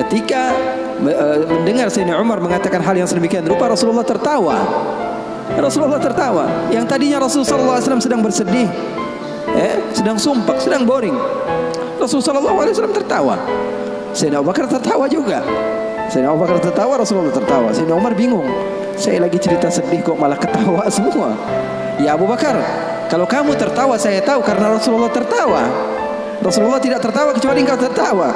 Ketika mendengar Sayyidina Umar mengatakan hal yang sedemikian rupa, Rasulullah tertawa. Rasulullah tertawa. Yang tadinya Rasulullah SAW sedang bersedih, sedang sumpah, sedang boring, Rasulullah SAW tertawa. Sayyidina Abu Bakar tertawa juga. Sayyidina Abu Bakar tertawa, Rasulullah tertawa. Sayyidina Umar bingung, saya lagi cerita sedih kok malah ketawa semua. Ya Abu Bakar, kalau kamu tertawa saya tahu karena Rasulullah tertawa. Rasulullah tidak tertawa kecuali engkau tertawa.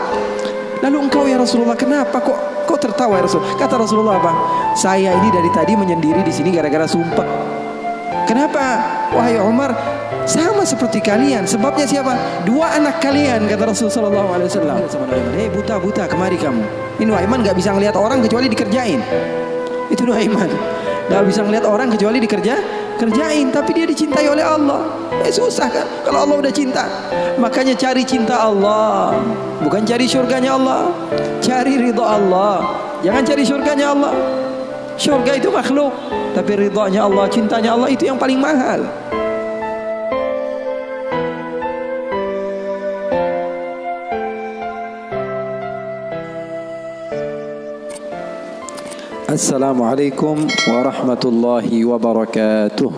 Lalu engkau ya Rasulullah, kenapa kok tertawa ya Rasul? Kata Rasulullah apa? Saya ini dari tadi menyendiri di sini gara-gara sumpah. Kenapa? Wahai Umar, sama seperti kalian. Sebabnya siapa? Dua anak kalian, kata Rasulullah SAW. Hei buta, kemari kamu. Ini Nuaiman gak bisa ngelihat orang kecuali dikerjain. Itu Nuaiman, gak bisa ngelihat orang kecuali kerjain. Tapi dia dicintai oleh Allah. Susah kan kalau Allah udah cinta. Makanya cari cinta Allah, bukan cari surganya Allah. Cari ridha Allah, jangan cari surganya Allah. Surga itu makhluk, tapi ridhanya Allah, cintanya Allah itu yang paling mahal. Assalamualaikum warahmatullahi wabarakatuh.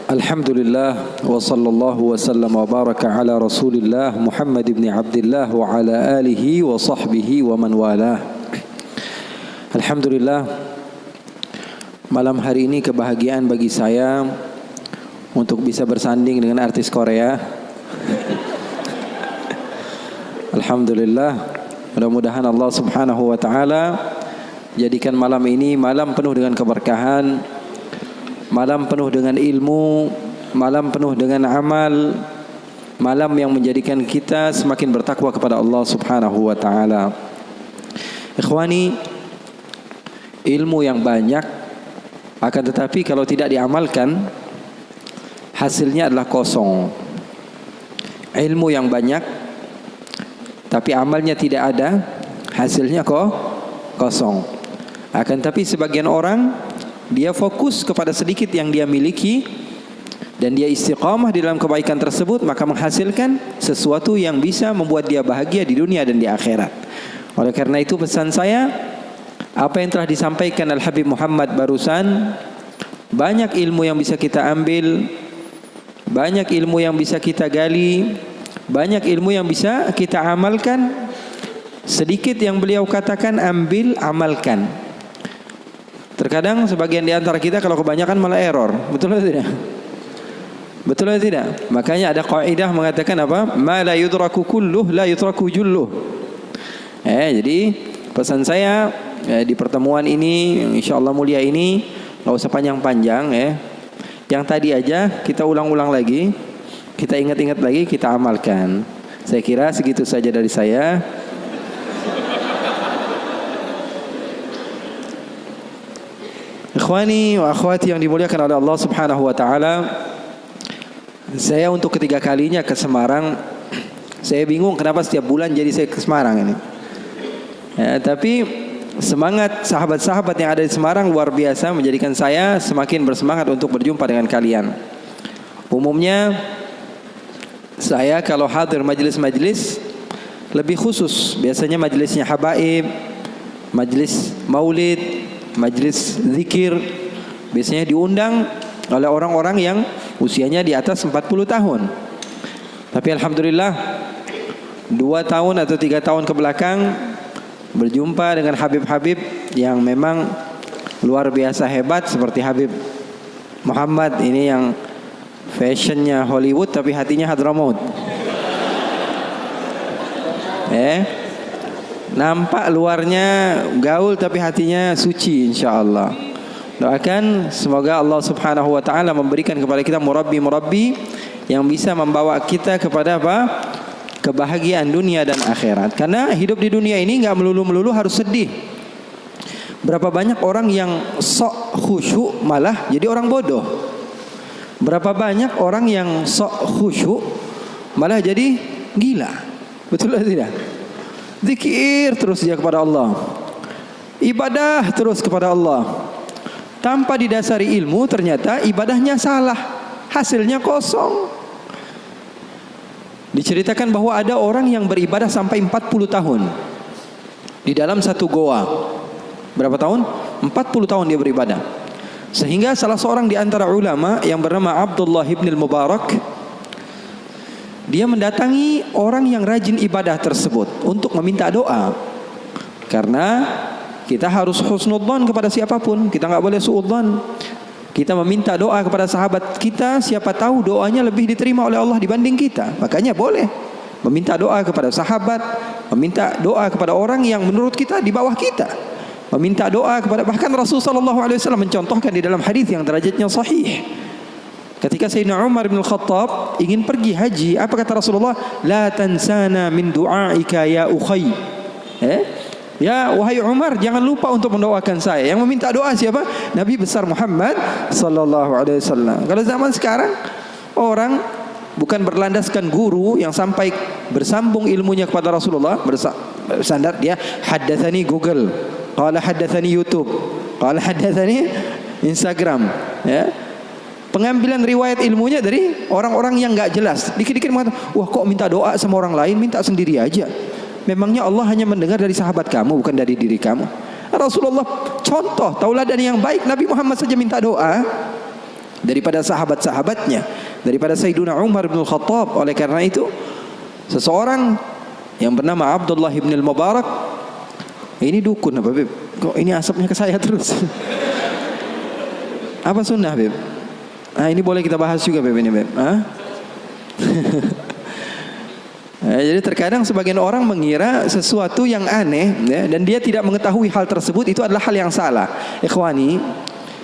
Alhamdulillah wa sallallahu wa sallam wa baraka ala Rasulillah Muhammad ibn Abdullah wa ala alihi wa sahbihi wa man walah. Alhamdulillah, malam hari ini kebahagiaan bagi saya untuk bisa bersanding dengan artis Korea. Alhamdulillah, mudah-mudahan Allah Subhanahu wa taala jadikan malam ini malam penuh dengan keberkahan, malam penuh dengan ilmu, malam penuh dengan amal, malam yang menjadikan kita semakin bertakwa kepada Allah Subhanahu wa taala. Ikhwani, ilmu yang banyak akan tetapi kalau tidak diamalkan hasilnya adalah kosong. Ilmu yang banyak tapi amalnya tidak ada, hasilnya kosong. Akan tapi sebagian orang dia fokus kepada sedikit yang dia miliki dan dia istiqamah di dalam kebaikan tersebut, maka menghasilkan sesuatu yang bisa membuat dia bahagia di dunia dan di akhirat. Oleh karena itu pesan saya, apa yang telah disampaikan Al-Habib Muhammad barusan, banyak ilmu yang bisa kita ambil, banyak ilmu yang bisa kita gali, banyak ilmu yang bisa kita amalkan. Sedikit yang beliau katakan ambil, amalkan. Terkadang sebagian di antara kita kalau kebanyakan malah error. Betul atau tidak? Betul atau tidak? Makanya ada kaidah mengatakan apa? Ma la yudraku kulluh la yutraku julluh. Jadi pesan saya di pertemuan ini, insyaallah mulia ini, enggak usah panjang-panjang Yang tadi aja kita ulang-ulang lagi, kita ingat-ingat lagi, kita amalkan. Saya kira segitu saja dari saya. Ikhwani wa akhwati yang dimuliakan oleh Allah Subhanahu wa taala, saya untuk ketiga kalinya ke Semarang. Saya bingung kenapa setiap bulan jadi saya ke Semarang ini. Tapi semangat sahabat-sahabat yang ada di Semarang luar biasa, menjadikan saya semakin bersemangat untuk berjumpa dengan kalian. Umumnya saya kalau hadir majelis-majelis lebih khusus, biasanya majelisnya habaib, majelis maulid, majelis zikir, biasanya diundang oleh orang-orang yang usianya di atas 40 tahun. Tapi alhamdulillah 2 tahun atau 3 tahun ke belakang berjumpa dengan Habib-Habib yang memang luar biasa hebat, seperti Habib Muhammad ini yang fashionnya Hollywood tapi hatinya Hadramaut. Nampak luarnya gaul tapi hatinya suci, insyaallah. Doakan semoga Allah Subhanahu wa taala memberikan kepada kita murabbi-murabbi yang bisa membawa kita kepada apa? Kebahagiaan dunia dan akhirat. Karena hidup di dunia ini enggak melulu-melulu harus sedih. Berapa banyak orang yang sok khusyuk malah jadi orang bodoh. Berapa banyak orang yang sok khusyuk malah jadi gila. Betul atau tidak? Zikir terus dia kepada Allah, ibadah terus kepada Allah, tanpa didasari ilmu, ternyata ibadahnya salah, hasilnya kosong. Diceritakan bahwa ada orang yang beribadah sampai 40 tahun di dalam satu goa. Berapa tahun? 40 tahun dia beribadah. Sehingga salah seorang di antara ulama yang bernama Abdullah ibn al-Mubarak, dia mendatangi orang yang rajin ibadah tersebut untuk meminta doa. Karena kita harus husnudzan kepada siapapun, kita nggak boleh suudzan. Kita meminta doa kepada sahabat kita, siapa tahu doanya lebih diterima oleh Allah dibanding kita. Makanya boleh meminta doa kepada sahabat, meminta doa kepada orang yang menurut kita di bawah kita, meminta doa kepada, bahkan Rasulullah SAW mencontohkan di dalam hadis yang derajatnya sahih. Ketika Sayyidina Umar bin Khattab ingin pergi haji, apa kata Rasulullah? La tansana min du'aika ya ukhay. Ya wahai Umar, jangan lupa untuk mendoakan saya. Yang meminta doa siapa? Nabi besar Muhammad sallallahu alaihi wasallam. Kalau zaman sekarang orang bukan berlandaskan guru yang sampai bersambung ilmunya kepada Rasulullah, bersandar dia haddatsani Google, qala haddatsani YouTube, qala haddatsani Instagram, ya. Pengambilan riwayat ilmunya dari orang-orang yang enggak jelas. Dikit-dikit mengatakan, "Wah, kok minta doa sama orang lain, minta sendiri aja. Memangnya Allah hanya mendengar dari sahabat kamu, bukan dari diri kamu?" Rasulullah contoh tauladan yang baik, Nabi Muhammad saja minta doa daripada sahabat-sahabatnya, daripada Sayyidina Umar bin Khattab. Oleh karena itu, seseorang yang bernama Abdullah ibn al-Mubarak, ini dukun apa, Beb? Kok ini asapnya ke saya terus? Apa sunnah, Beb? Nah, ini boleh kita bahas juga, Beb, ini, Beb. Jadi terkadang sebagian orang mengira sesuatu yang aneh, ya, dan dia tidak mengetahui hal tersebut, itu adalah hal yang salah. Ikhwani,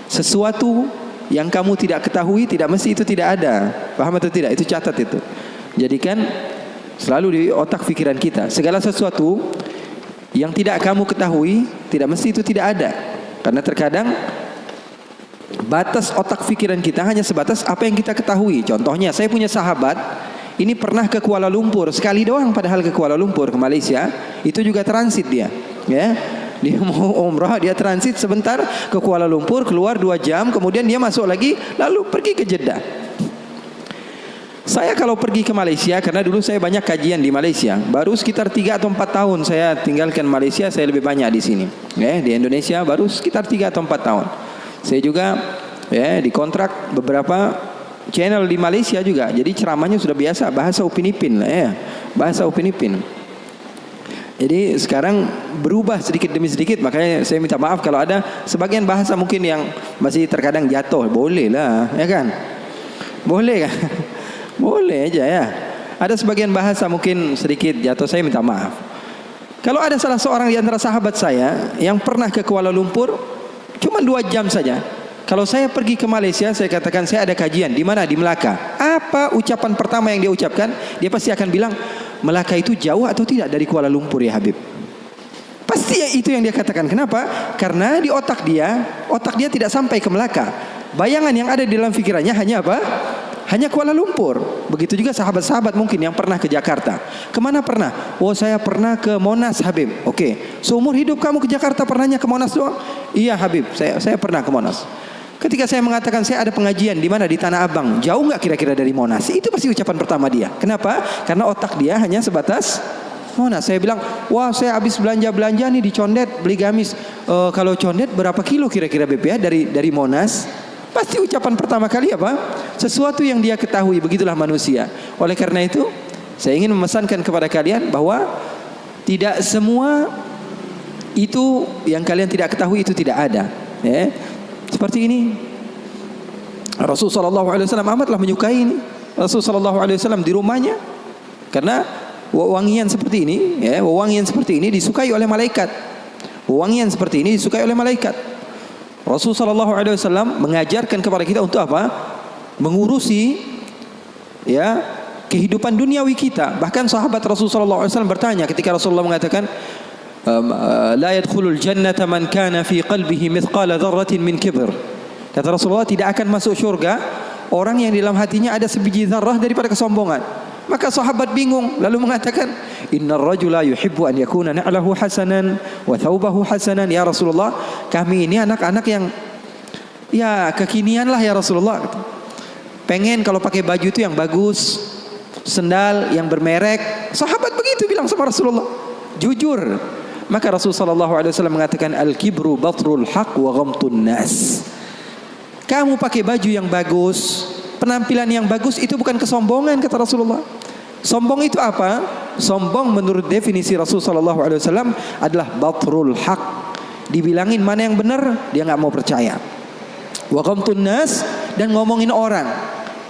sesuatu yang kamu tidak ketahui tidak mesti itu tidak ada. Paham atau tidak? Itu catat itu. Jadikan selalu di otak pikiran kita, segala sesuatu yang tidak kamu ketahui tidak mesti itu tidak ada. Karena terkadang batas otak pikiran kita hanya sebatas apa yang kita ketahui. Contohnya, saya punya sahabat ini pernah ke Kuala Lumpur sekali doang, padahal ke Kuala Lumpur, ke Malaysia, itu juga transit dia, ya. Dia mau umrah, dia transit sebentar ke Kuala Lumpur, keluar 2 jam, kemudian dia masuk lagi, lalu pergi ke Jeddah. Saya kalau pergi ke Malaysia, karena dulu saya banyak kajian di Malaysia, baru sekitar 3 atau 4 tahun saya tinggalkan Malaysia, saya lebih banyak di sini, ya. Di Indonesia baru sekitar 3 atau 4 tahun. Saya juga, ya, dikontrak beberapa channel di Malaysia juga. Jadi ceramahnya sudah biasa bahasa Upin Ipin lah, ya. Bahasa Upin Ipin. Jadi sekarang berubah sedikit demi sedikit, makanya saya minta maaf kalau ada sebagian bahasa mungkin yang masih terkadang jatuh. Boleh lah, ya kan? Boleh kan? Boleh aja, ya. Ada sebagian bahasa mungkin sedikit jatuh, saya minta maaf. Kalau ada salah seorang di antara sahabat saya yang pernah ke Kuala Lumpur cuma 2 jam saja. Kalau saya pergi ke Malaysia, saya katakan saya ada kajian. Di mana? Di Melaka. Apa ucapan pertama yang dia ucapkan? Dia pasti akan bilang, Melaka itu jauh atau tidak dari Kuala Lumpur ya Habib? Pasti itu yang dia katakan. Kenapa? Karena di otak dia tidak sampai ke Melaka. Bayangan yang ada di dalam pikirannya hanya apa? Hanya Kuala Lumpur. Begitu juga sahabat-sahabat mungkin yang pernah ke Jakarta. Kemana pernah? Oh, saya pernah ke Monas, Habib. Oke. Seumur hidup kamu ke Jakarta pernahnya ke Monas doang? Iya, Habib. Saya pernah ke Monas. Ketika saya mengatakan saya ada pengajian di mana? Di Tanah Abang. Jauh nggak kira-kira dari Monas? Itu pasti ucapan pertama dia. Kenapa? Karena otak dia hanya sebatas Monas. Saya bilang, wah, saya habis belanja nih di Condet, beli gamis. Kalau Condet berapa kilo kira-kira BP ya dari Monas? Pasti ucapan pertama kali apa? Sesuatu yang dia ketahui. Begitulah manusia. Oleh karena itu, saya ingin memesankan kepada kalian bahwa tidak semua itu yang kalian tidak ketahui itu tidak ada, ya. Seperti ini, Rasulullah SAW amatlah menyukai ini. Rasulullah SAW di rumahnya, karena wewangian seperti ini, ya, wewangian seperti ini disukai oleh malaikat. Wewangian seperti ini disukai oleh malaikat. Rasulullah SAW mengajarkan kepada kita untuk apa? Mengurusi, ya, kehidupan duniawi kita. Bahkan sahabat Rasulullah SAW bertanya ketika Rasulullah mengatakan, la yadkhulul jannata man kana fi qalbihi mithqala dzarratin min kibr. Kata Rasulullah, tidak akan masuk syurga orang yang di dalam hatinya ada sebiji zarrah daripada kesombongan. Maka sahabat bingung lalu mengatakan, innar rajula yuhibbu an yakuna na'lahu hasanan wa thawbahu hasanan. Ya Rasulullah, kami ini anak-anak yang ya kekinian lah ya Rasulullah. Pengen kalau pakai baju itu yang bagus, sendal yang bermerek. Sahabat begitu bilang sama Rasulullah, jujur. Maka Rasulullah SAW mengatakan, al-kibru batrul haq wa ghamtun nas. Kamu pakai baju yang bagus, penampilan yang bagus, itu bukan kesombongan, kata Rasulullah. Sombong itu apa? Sombong menurut definisi Rasulullah SAW adalah batrul haq. Dibilangin mana yang benar, dia nggak mau percaya. Wa ghamtun nas, dan ngomongin orang.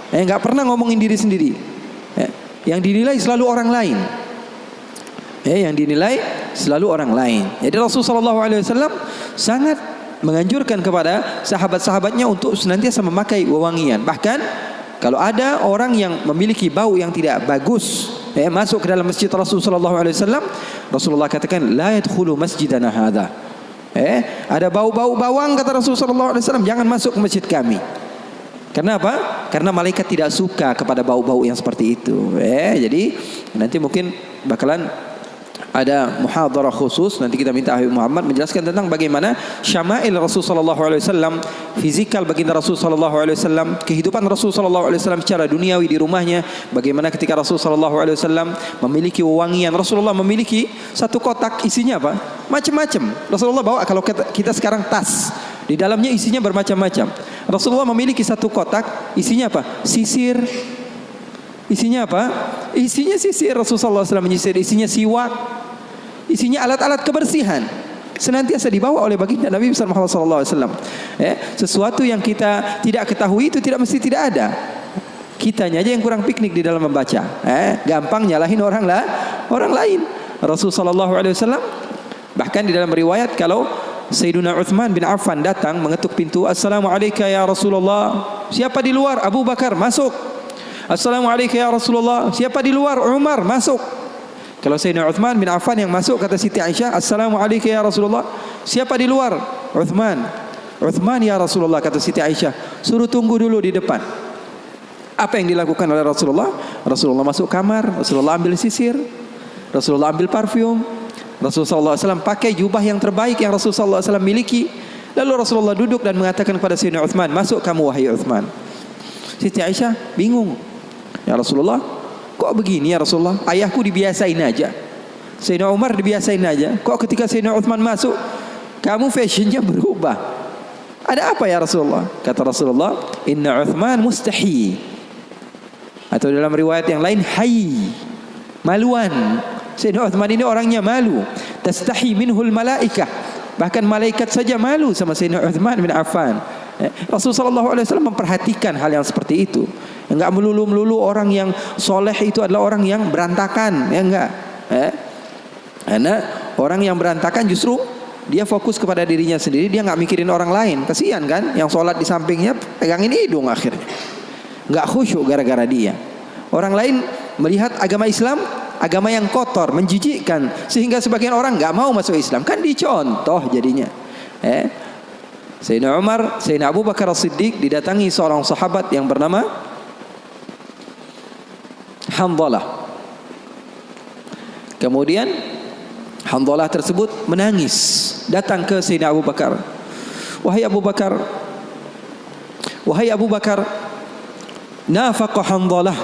Nggak pernah ngomongin diri sendiri. Yang dinilai selalu orang lain. Yang dinilai selalu orang lain. Jadi Rasulullah SAW sangat menganjurkan kepada sahabat-sahabatnya untuk senantiasa memakai wewangian. Bahkan kalau ada orang yang memiliki bau yang tidak bagus, masuk ke dalam masjid Rasulullah SAW, Rasulullah katakan, la yadkhulu masjidana hadha. Ada bau-bau bawang, kata Rasulullah SAW, jangan masuk ke masjid kami. Kenapa? Karena malaikat tidak suka kepada bau-bau yang seperti itu. Jadi nanti mungkin bakalan ada muhadarah khusus, nanti kita minta Habib Muhammad menjelaskan tentang bagaimana syama'il Rasulullah SAW, fizikal baginda Rasulullah SAW, kehidupan Rasulullah SAW secara duniawi di rumahnya, bagaimana ketika Rasulullah SAW memiliki wewangian. Rasulullah memiliki satu kotak, isinya apa? Macam-macam. Rasulullah bawa, kalau kita sekarang tas, di dalamnya isinya bermacam-macam. Rasulullah memiliki satu kotak, isinya apa? Sisir. Isinya apa? Isinya sisir. Rasulullah SAW menyisir. Isinya siwak. Isinya alat-alat kebersihan. Senantiasa dibawa oleh baginda Nabi Muhammad SAW. Sesuatu yang kita tidak ketahui itu tidak mesti tidak ada. Kitanya aja yang kurang piknik di dalam membaca. Gampang nyalahin orang lain. Rasulullah SAW bahkan di dalam riwayat, kalau Sayyiduna Uthman bin Affan datang mengetuk pintu, Assalamualaikum ya Rasulullah. Siapa di luar? Abu Bakar, masuk. Assalamualaikum ya Rasulullah. Siapa di luar? Umar, masuk. Kalau Sayyidina Uthman bin Affan yang masuk, kata Siti Aisyah, Assalamualaikum ya Rasulullah. Siapa di luar? Uthman. Uthman ya Rasulullah, kata Siti Aisyah, suruh tunggu dulu di depan. Apa yang dilakukan oleh Rasulullah? Rasulullah masuk kamar, Rasulullah ambil sisir, Rasulullah ambil parfum, Rasulullah SAW pakai jubah yang terbaik yang Rasulullah SAW miliki. Lalu Rasulullah duduk dan mengatakan kepada Sayyidina Uthman, masuk kamu wahai Uthman. Siti Aisyah bingung, ya Rasulullah, kok begini ya Rasulullah? Ayahku dibiasain aja, Sayyidina Umar dibiasain aja, kok ketika Sayyidina Uthman masuk, kamu fashionnya berubah? Ada apa ya Rasulullah? Kata Rasulullah, inna Uthman mustahi. Atau dalam riwayat yang lain, hayy, maluan. Sayyidina Uthman ini orangnya malu. Tastahi minhul malaikah. Bahkan malaikat saja malu sama Sayyidina Uthman bin Affan. Rasulullah SAW memperhatikan hal yang seperti itu. Enggak melulu-melulu orang yang soleh itu adalah orang yang berantakan. Ya enggak. Karena orang yang berantakan justru dia fokus kepada dirinya sendiri. Dia enggak mikirin orang lain. Kasihan kan? Yang sholat di sampingnya pegangin hidung akhirnya. Enggak khusyuk gara-gara dia. Orang lain melihat agama Islam, agama yang kotor, menjijikkan, sehingga sebagian orang nggak mau masuk Islam. Kan dicontoh jadinya. Sayyidina Umar, Sayyidina Abu Bakar As-Siddiq didatangi seorang sahabat yang bernama Hanzalah. Kemudian Hanzalah tersebut menangis, datang ke Sayyidina Abu Bakar. Wahai Abu Bakar, wahai Abu Bakar, nafaqa Hanzalah.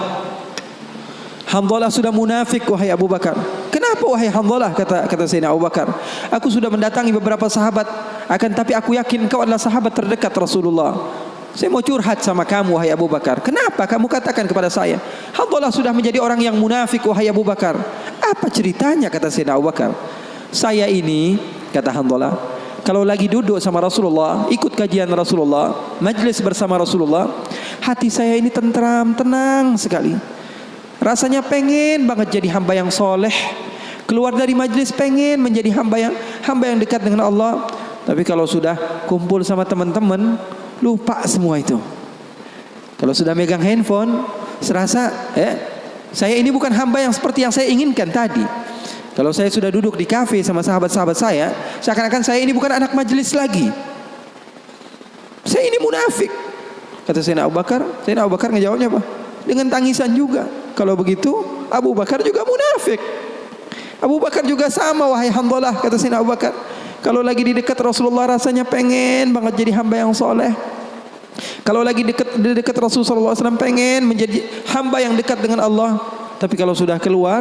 Hanzalah sudah munafik wahai Abu Bakar. Kenapa wahai Hanzalah? Kata Sayyidina Abu Bakar, aku sudah mendatangi beberapa sahabat, akan tapi aku yakin kau adalah sahabat terdekat Rasulullah. Saya mau curhat sama kamu wahai Abu Bakar. Kenapa kamu katakan kepada saya Hanzalah sudah menjadi orang yang munafik wahai Abu Bakar? Apa ceritanya? Kata Sayyidina Abu Bakar, saya ini, kata Hanzalah, kalau lagi duduk sama Rasulullah, ikut kajian Rasulullah, majlis bersama Rasulullah, hati saya ini tentram, tenang sekali. Rasanya pengen banget jadi hamba yang soleh. Keluar dari majlis pengen menjadi hamba yang dekat dengan Allah. Tapi kalau sudah kumpul sama teman-teman, lupa semua itu. Kalau sudah megang handphone, serasa saya ini bukan hamba yang seperti yang saya inginkan tadi. Kalau saya sudah duduk di kafe sama sahabat-sahabat saya, seakan-akan saya ini bukan anak majlis lagi. Saya ini munafik. Kata Sayyidina Abu Bakar. Sayyidina Abu Bakar ngejawabnya apa? Dengan tangisan juga. Kalau begitu Abu Bakar juga munafik. Abu Bakar juga sama wahai Hanzalah, kata Sayyidina Abu Bakar. Kalau lagi di dekat Rasulullah rasanya pengen banget jadi hamba yang soleh. Kalau lagi di dekat Rasulullah SAW pengen menjadi hamba yang dekat dengan Allah. Tapi kalau sudah keluar,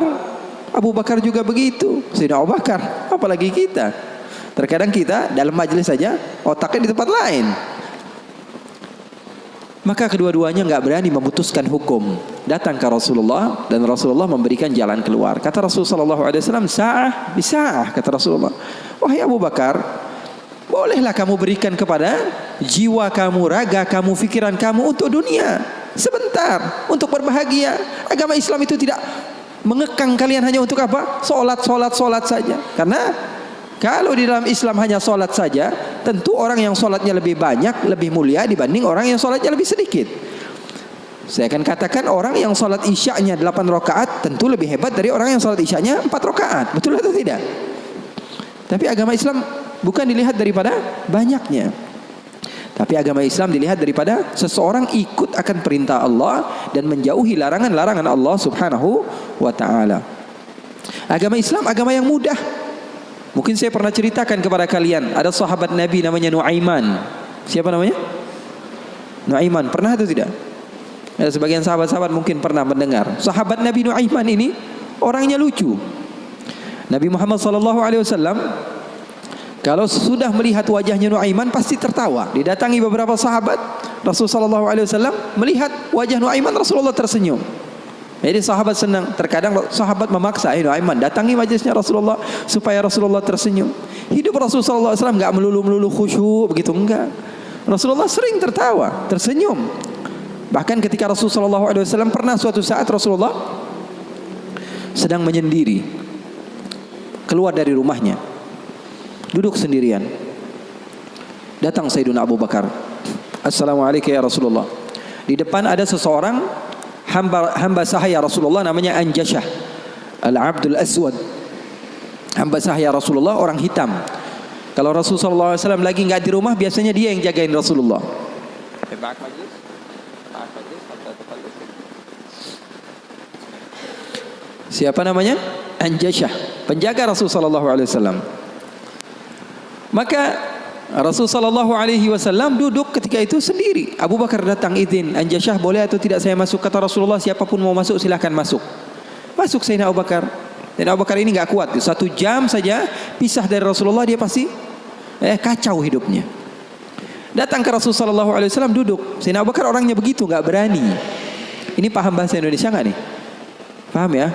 Abu Bakar juga begitu, Sayyidina Abu Bakar, apalagi kita. Terkadang kita dalam majelis saja otaknya di tempat lain. Maka kedua-duanya enggak berani memutuskan hukum. Datang ke Rasulullah dan Rasulullah memberikan jalan keluar. Kata Rasulullah SAW, sa'ah bisa'ah, kata Rasulullah. Wahai Abu Bakar, bolehlah kamu berikan kepada jiwa kamu, raga kamu, pikiran kamu untuk dunia. Sebentar, untuk berbahagia. Agama Islam itu tidak mengekang kalian hanya untuk apa? Solat saja. Karena kalau di dalam Islam hanya solat saja, tentu orang yang solatnya lebih banyak, lebih mulia dibanding orang yang solatnya lebih sedikit. Saya akan katakan orang yang solat isya'nya 8 rakaat tentu lebih hebat dari orang yang solat isya'nya 4 rakaat. Betul atau tidak? Tapi agama Islam bukan dilihat daripada banyaknya. Tapi agama Islam dilihat daripada seseorang ikut akan perintah Allah dan menjauhi larangan-larangan Allah Subhanahu wa ta'ala. Agama Islam agama yang mudah. Mungkin saya pernah ceritakan kepada kalian, ada sahabat Nabi namanya Nuaiman. Siapa namanya? Nuaiman. Pernah atau tidak? Ada sebagian sahabat-sahabat mungkin pernah mendengar. Sahabat Nabi Nuaiman ini orangnya lucu. Nabi Muhammad SAW kalau sudah melihat wajahnya Nuaiman pasti tertawa. Didatangi beberapa sahabat, Rasulullah SAW melihat wajah Nuaiman, Rasulullah tersenyum. Jadi sahabat senang. Terkadang sahabat memaksa, Nuaiman datangi majelisnya Rasulullah supaya Rasulullah tersenyum. Hidup Rasulullah SAW enggak melulu khusyuk begitu, enggak. Rasulullah sering tertawa, tersenyum. Bahkan ketika Rasulullah SAW pernah suatu saat Rasulullah sedang menyendiri, keluar dari rumahnya, duduk sendirian. Datang Sayyidina Abu Bakar. Assalamualaikum ya Rasulullah. Di depan ada seseorang hamba sahaya Rasulullah namanya Anjashah Al-Abdul Aswad. Hamba sahaya Rasulullah, orang hitam. Kalau Rasulullah SAW lagi enggak di rumah, biasanya dia yang jagain Rasulullah. Siapa namanya? Anjashah, penjaga Rasulullah SAW. Maka Rasulullah SAW duduk ketika itu sendiri. Abu Bakar datang, izin, Anjashah boleh atau tidak saya masuk? Kata Rasulullah, siapapun mau masuk silahkan masuk. Masuk Sayyidina Abu Bakar. Dan Abu Bakar ini enggak kuat. 1 jam saja pisah dari Rasulullah, dia pasti kacau hidupnya. Datang ke Rasulullah SAW duduk. Sayyidina Abu Bakar orangnya begitu, enggak berani. Ini paham bahasa Indonesia enggak nih? Paham ya?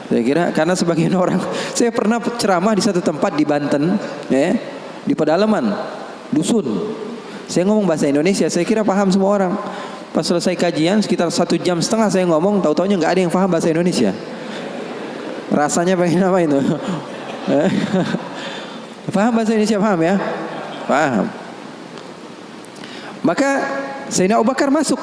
Saya kira karena sebagian orang, saya pernah ceramah di satu tempat di Banten, di pedalaman dusun. Saya ngomong bahasa Indonesia, saya kira paham semua orang. Pas selesai kajian sekitar 1,5 jam saya ngomong, tahu-taunya nggak ada yang paham bahasa Indonesia. Rasanya pengen apa itu? Paham bahasa Indonesia, paham ya? Paham. Maka Sayyidina Abu Bakar masuk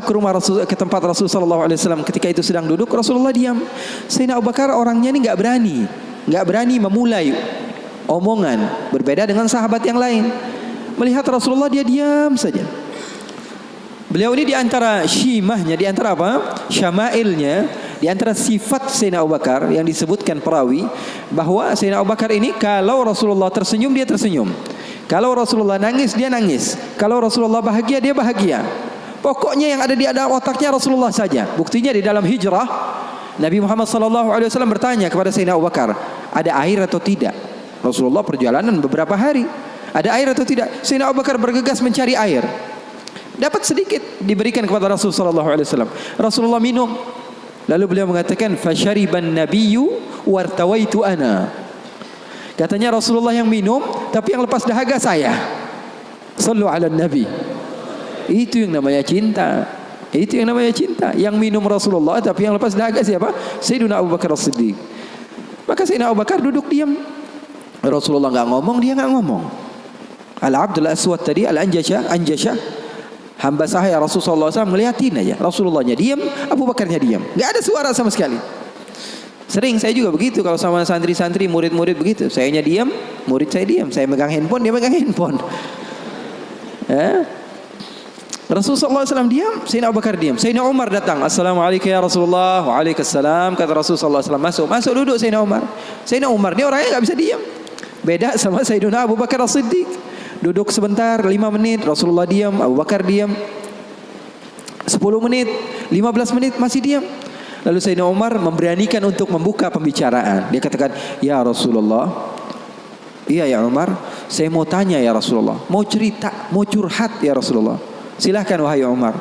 ke rumah Rasul, ke tempat Rasulullah SAW. Ketika itu sedang duduk, Rasulullah diam. Sayyidina Abu Bakar orangnya ini nggak berani memulai omongan, berbeda dengan sahabat yang lain. Melihat Rasulullah dia diam saja. Beliau ini di antara syimahnya, di antara apa? Syama'ilnya, di antara sifat Sayyidina Abu Bakar yang disebutkan perawi bahwa Sayyidina Abu Bakar ini kalau Rasulullah tersenyum dia tersenyum. Kalau Rasulullah nangis dia nangis. Kalau Rasulullah bahagia dia bahagia. Pokoknya yang ada di dalam otaknya Rasulullah saja. Buktinya di dalam hijrah Nabi Muhammad SAW bertanya kepada Sayyidina Abu Bakar, ada air atau tidak? Rasulullah perjalanan beberapa hari, ada air atau tidak? Sayyidina Abu Bakar bergegas mencari air. Dapat sedikit, diberikan kepada Rasulullah SAW. Rasulullah minum. Lalu beliau mengatakan, "Fasyariban nabiyyu wartawaitu ana." Katanya Rasulullah yang minum, tapi yang lepas dahaga saya. Sallu ala nabi. Itu yang namanya cinta. Itu yang namanya cinta. Yang minum Rasulullah, tapi yang lepas dahaga siapa? Sayyidina Abu Bakar As-Siddiq. Maka Sayyidina Abu Bakar duduk diam. Rasulullah enggak ngomong, dia enggak ngomong. Al-Abdul Aswad tadi, Al-Anjashah, hamba sahaya Rasulullah SAW ngeliatin aja. Rasulullahnya diam, Abu Bakarnya diam. Enggak ada suara sama sekali. Sering saya juga begitu kalau sama santri-santri, murid-murid begitu. Sayanya diam, murid saya diam. Saya megang handphone, dia megang handphone. Rasulullah SAW diam, Sayyidina Abu Bakar diam. Sayyidina Umar datang, Assalamualaikum ya Rasulullah. Waalaikumsalam. Kata Rasulullah SAW, masuk duduk Sayyidina Umar. Sayyidina Umar dia orangnya enggak bisa diam. Beda sama Sayyidina Abu Bakar As-Siddiq. Duduk sebentar, 5 menit, Rasulullah diam, Abu Bakar diam. 10 menit, 15 menit masih diam. Lalu Sayyidina Umar memberanikan untuk membuka pembicaraan. Dia katakan, "Ya Rasulullah." "Iya ya Umar, saya mau tanya ya Rasulullah. Mau cerita, mau curhat ya Rasulullah." "Silahkan wahai Umar."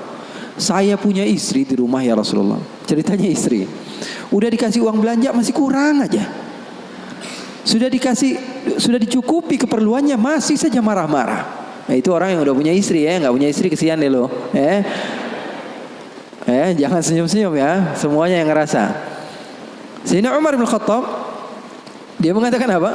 "Saya punya istri di rumah ya Rasulullah." Ceritanya istri. Udah dikasih uang belanja masih kurang aja. Sudah dicukupi keperluannya masih saja marah-marah. Nah, itu orang yang udah punya istri ya. Nggak punya istri kesian deh lo. Jangan senyum-senyum ya. Semuanya yang ngerasa. Sayyidina Umar bin Khattab, dia mengatakan apa?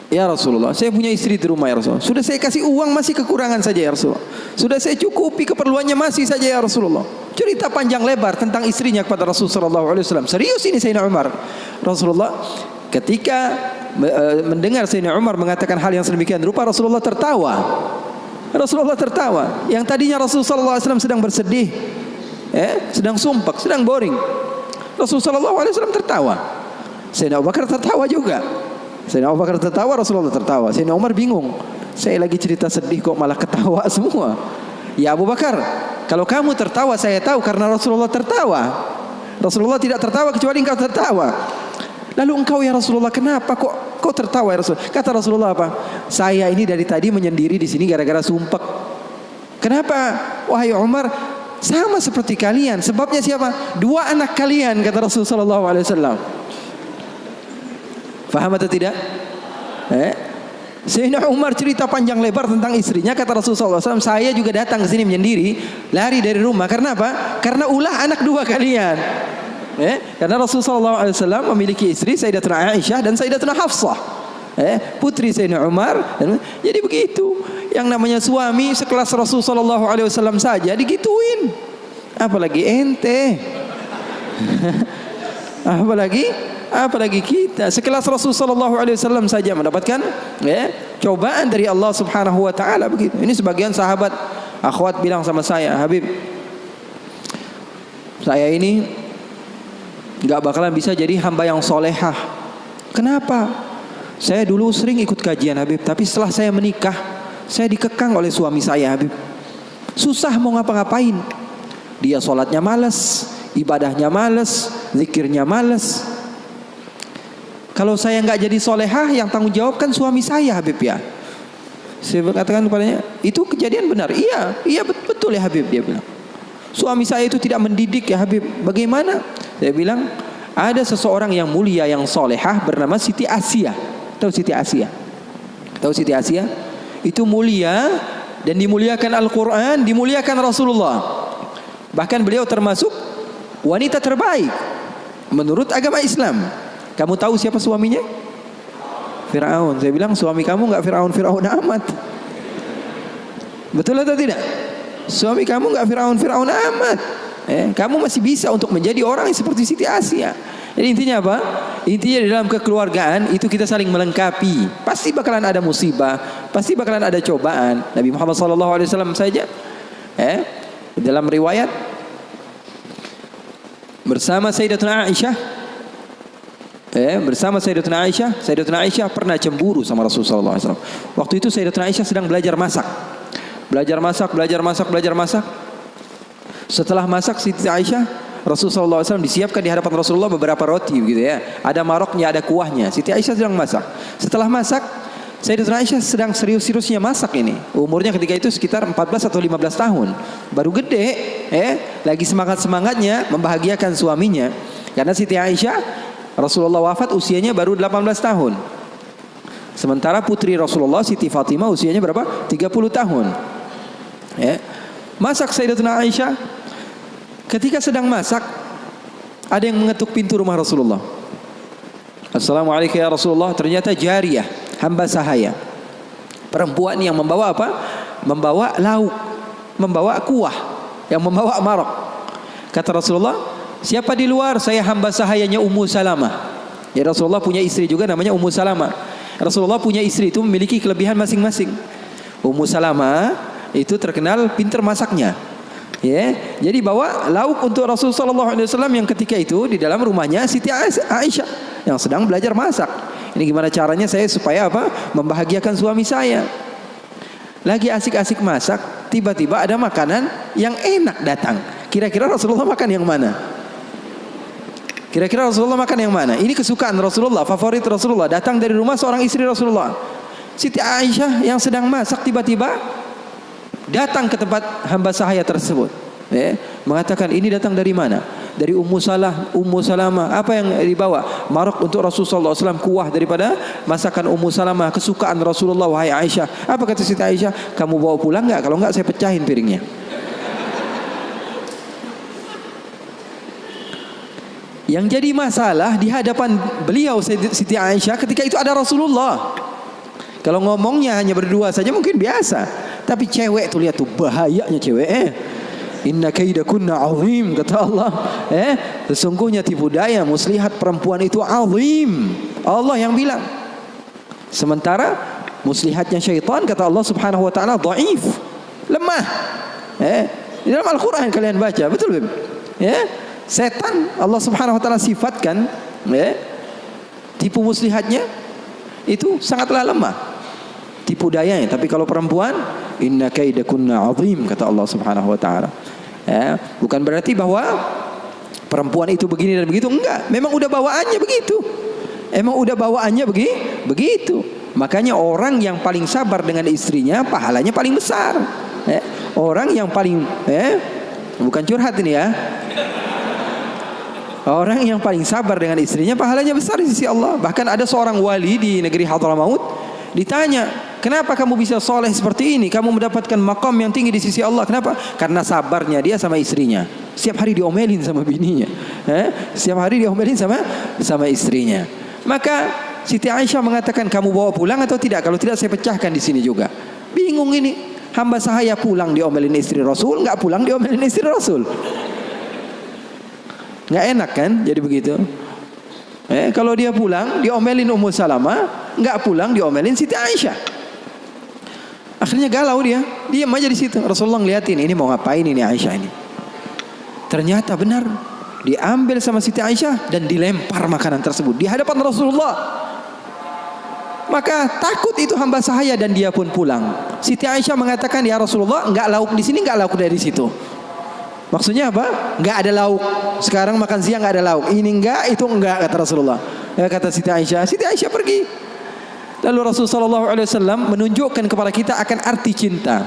"Ya Rasulullah, saya punya istri di rumah ya Rasulullah. Sudah saya kasih uang masih kekurangan saja ya Rasulullah. Sudah saya cukupi keperluannya masih saja ya Rasulullah." Cerita panjang lebar tentang istrinya kepada Rasulullah SAW. Serius ini Sayyidina Umar. Rasulullah ketika mendengar Sayyidina Umar mengatakan hal yang sedemikian rupa, Rasulullah tertawa. Rasulullah tertawa. Yang tadinya Rasulullah SAW sedang bersedih, sedang sumpah, sedang boring. Rasulullah SAW tertawa. Sayyidina Abu Bakar tertawa juga. Sayyidina Abu Bakar tertawa, Rasulullah tertawa. Sayyidina Umar bingung. Saya lagi cerita sedih kok malah ketawa semua. "Ya Abu Bakar, kalau kamu tertawa saya tahu karena Rasulullah tertawa. Rasulullah tidak tertawa kecuali engkau tertawa. Lalu engkau ya Rasulullah kenapa kok tertawa ya Rasulullah?" Kata Rasulullah apa? "Saya ini dari tadi menyendiri di sini gara-gara sumpek." "Kenapa wahai Umar?" "Sama seperti kalian. Sebabnya siapa? 2 anak kalian," kata Rasulullah SAW. Faham atau tidak? Sayyidina Umar cerita panjang lebar tentang istrinya. Kata Rasulullah SAW, "Saya juga datang ke sini menyendiri, lari dari rumah. Karena apa? Karena ulah anak 2 kalian." Karena Rasulullah SAW memiliki istri Sayyidatuna Aisyah dan Sayyidatuna Hafsah, putri Sayyidina Umar. Jadi begitu. Yang namanya suami sekelas Rasulullah SAW saja digituin, apalagi ente. apalagi kita sekelas Rasulullah SAW saja mendapatkan cobaan dari Allah Subhanahu Wa Taala begitu. Ini sebagian sahabat akhwat bilang sama saya, "Habib, saya ini gak bakalan bisa jadi hamba yang solehah." "Kenapa?" "Saya dulu sering ikut kajian Habib, tapi setelah saya menikah saya dikekang oleh suami saya Habib. Susah mau ngapa-ngapain. Dia sholatnya malas, ibadahnya malas, zikirnya malas. Kalau saya gak jadi solehah, yang tanggung jawab kan suami saya Habib ya." Saya katakan kepadanya, "Itu kejadian benar." Iya betul ya Habib," dia bilang. "Suami saya itu tidak mendidik ya Habib." "Bagaimana?" Saya bilang, "Ada seseorang yang mulia yang solehah bernama Siti Asia." Tahu Siti Asia? Tahu Siti Asia? Itu mulia dan dimuliakan Al-Quran, dimuliakan Rasulullah. Bahkan beliau termasuk wanita terbaik menurut agama Islam. Kamu tahu siapa suaminya? Fir'aun. Saya bilang, suami kamu nggak Fir'aun amat. Betul atau tidak? Suami kamu nggak Fir'aun amat. Kamu masih bisa untuk menjadi orang yang seperti Siti Asia. Jadi intinya apa? Intinya di dalam kekeluargaan itu kita saling melengkapi. Pasti bakalan ada musibah, pasti bakalan ada cobaan. Nabi Muhammad SAW saja, dalam riwayat bersama Sayyidatuna Aisyah, Sayyidatuna Aisyah pernah cemburu sama Rasulullah SAW. Waktu itu Sayyidatuna Aisyah sedang belajar masak. Setelah masak Siti Aisyah, Rasulullah SAW disiapkan di hadapan Rasulullah beberapa roti gitu ya. Ada maroknya, ada kuahnya. Siti Aisyah sedang masak. Setelah masak, Sayyidatuna Aisyah sedang serius-seriusnya masak ini. Umurnya ketika itu sekitar 14 atau 15 tahun. Baru gede, lagi semangat-semangatnya membahagiakan suaminya. Karena Siti Aisyah, Rasulullah wafat usianya baru 18 tahun. Sementara putri Rasulullah Siti Fatimah usianya berapa? 30 tahun. Masak Sayyidatuna Aisyah. Ketika sedang masak, ada yang mengetuk pintu rumah Rasulullah. "Assalamualaikum ya Rasulullah." Ternyata jariyah, hamba sahaya, perempuan yang membawa apa? Membawa lauk, membawa kuah, yang membawa marok. Kata Rasulullah, "Siapa di luar?" "Saya hamba sahayanya Ummu Salamah." Ya, Rasulullah punya istri juga namanya Ummu Salamah. Rasulullah punya istri itu memiliki kelebihan masing-masing. Ummu Salamah itu terkenal pintar masaknya. Jadi bawa lauk untuk Rasulullah SAW yang ketika itu di dalam rumahnya Siti Aisyah yang sedang belajar masak. Ini gimana caranya saya supaya apa? Membahagiakan suami saya. Lagi asik-asik masak, tiba-tiba ada makanan yang enak datang. Kira-kira Rasulullah makan yang mana? Kira-kira Rasulullah makan yang mana? Ini kesukaan Rasulullah, favorit Rasulullah. Datang dari rumah seorang istri Rasulullah, Siti Aisyah yang sedang masak, tiba-tiba datang ke tempat hamba sahaya tersebut. Mengatakan, ini datang dari mana? Dari Ummu Salamah. Apa yang dibawa? Maraq untuk Rasulullah SAW, kuah daripada masakan Ummu Salamah, kesukaan Rasulullah, wahai Aisyah. Apa kata Siti Aisyah? Kamu bawa pulang nggak? Kalau nggak saya pecahin piringnya. Yang jadi masalah di hadapan beliau Siti Aisyah ketika itu ada Rasulullah. Kalau ngomongnya hanya berdua saja mungkin biasa, tapi cewek tuh, lihat tuh bahayanya cewek. Inna kaidakunna azim, kata Allah. Sesungguhnya tipu daya muslihat perempuan itu azim. Allah yang bilang. Sementara muslihatnya syaitan, kata Allah Subhanahu wa taala, dhaif, lemah. Di dalam Al-Qur'an kalian baca, betul Beb? Setan Allah Subhanahu wa taala sifatkan tipu muslihatnya itu sangatlah lemah, tipu dayanya. Tapi kalau perempuan, inna kaidakunna azim, kata Allah Subhanahu wa taala. Bukan berarti bahwa perempuan itu begini dan begitu, enggak. Memang udah bawaannya begitu. Begitu. Makanya orang yang paling sabar dengan istrinya pahalanya paling besar. Orang yang paling bukan curhat ini ya. Orang yang paling sabar dengan istrinya pahalanya besar di sisi Allah. Bahkan ada seorang wali di negeri Hadramaut ditanya, kenapa kamu bisa soleh seperti ini? Kamu mendapatkan maqam yang tinggi di sisi Allah. Kenapa? Karena sabarnya dia sama istrinya. Setiap hari diomelin sama bininya, setiap hari diomelin sama istrinya. Maka Siti Aisyah mengatakan, kamu bawa pulang atau tidak? Kalau tidak saya pecahkan di sini juga. Bingung ini. Hamba sahaya pulang diomelin istri Rasul, nggak pulang diomelin istri Rasul. Nggak enak kan jadi begitu. Kalau dia pulang diomelin Ummu Salamah, nggak pulang diomelin Siti Aisyah. Akhirnya galau dia, diam aja di situ. Rasulullah ngeliatin, ini mau ngapain ini Aisyah ini. Ternyata benar, diambil sama Siti Aisyah dan dilempar makanan tersebut di hadapan Rasulullah. Maka takut itu hamba sahaya dan dia pun pulang. Siti Aisyah mengatakan, ya Rasulullah, nggak lauk di sini, nggak lauk dari situ. Maksudnya apa? Nggak ada lauk. Sekarang makan siang nggak ada lauk. Ini enggak, itu enggak, kata Rasulullah. Kata Siti Aisyah. Siti Aisyah pergi. Lalu Rasulullah SAW menunjukkan kepada kita akan arti cinta.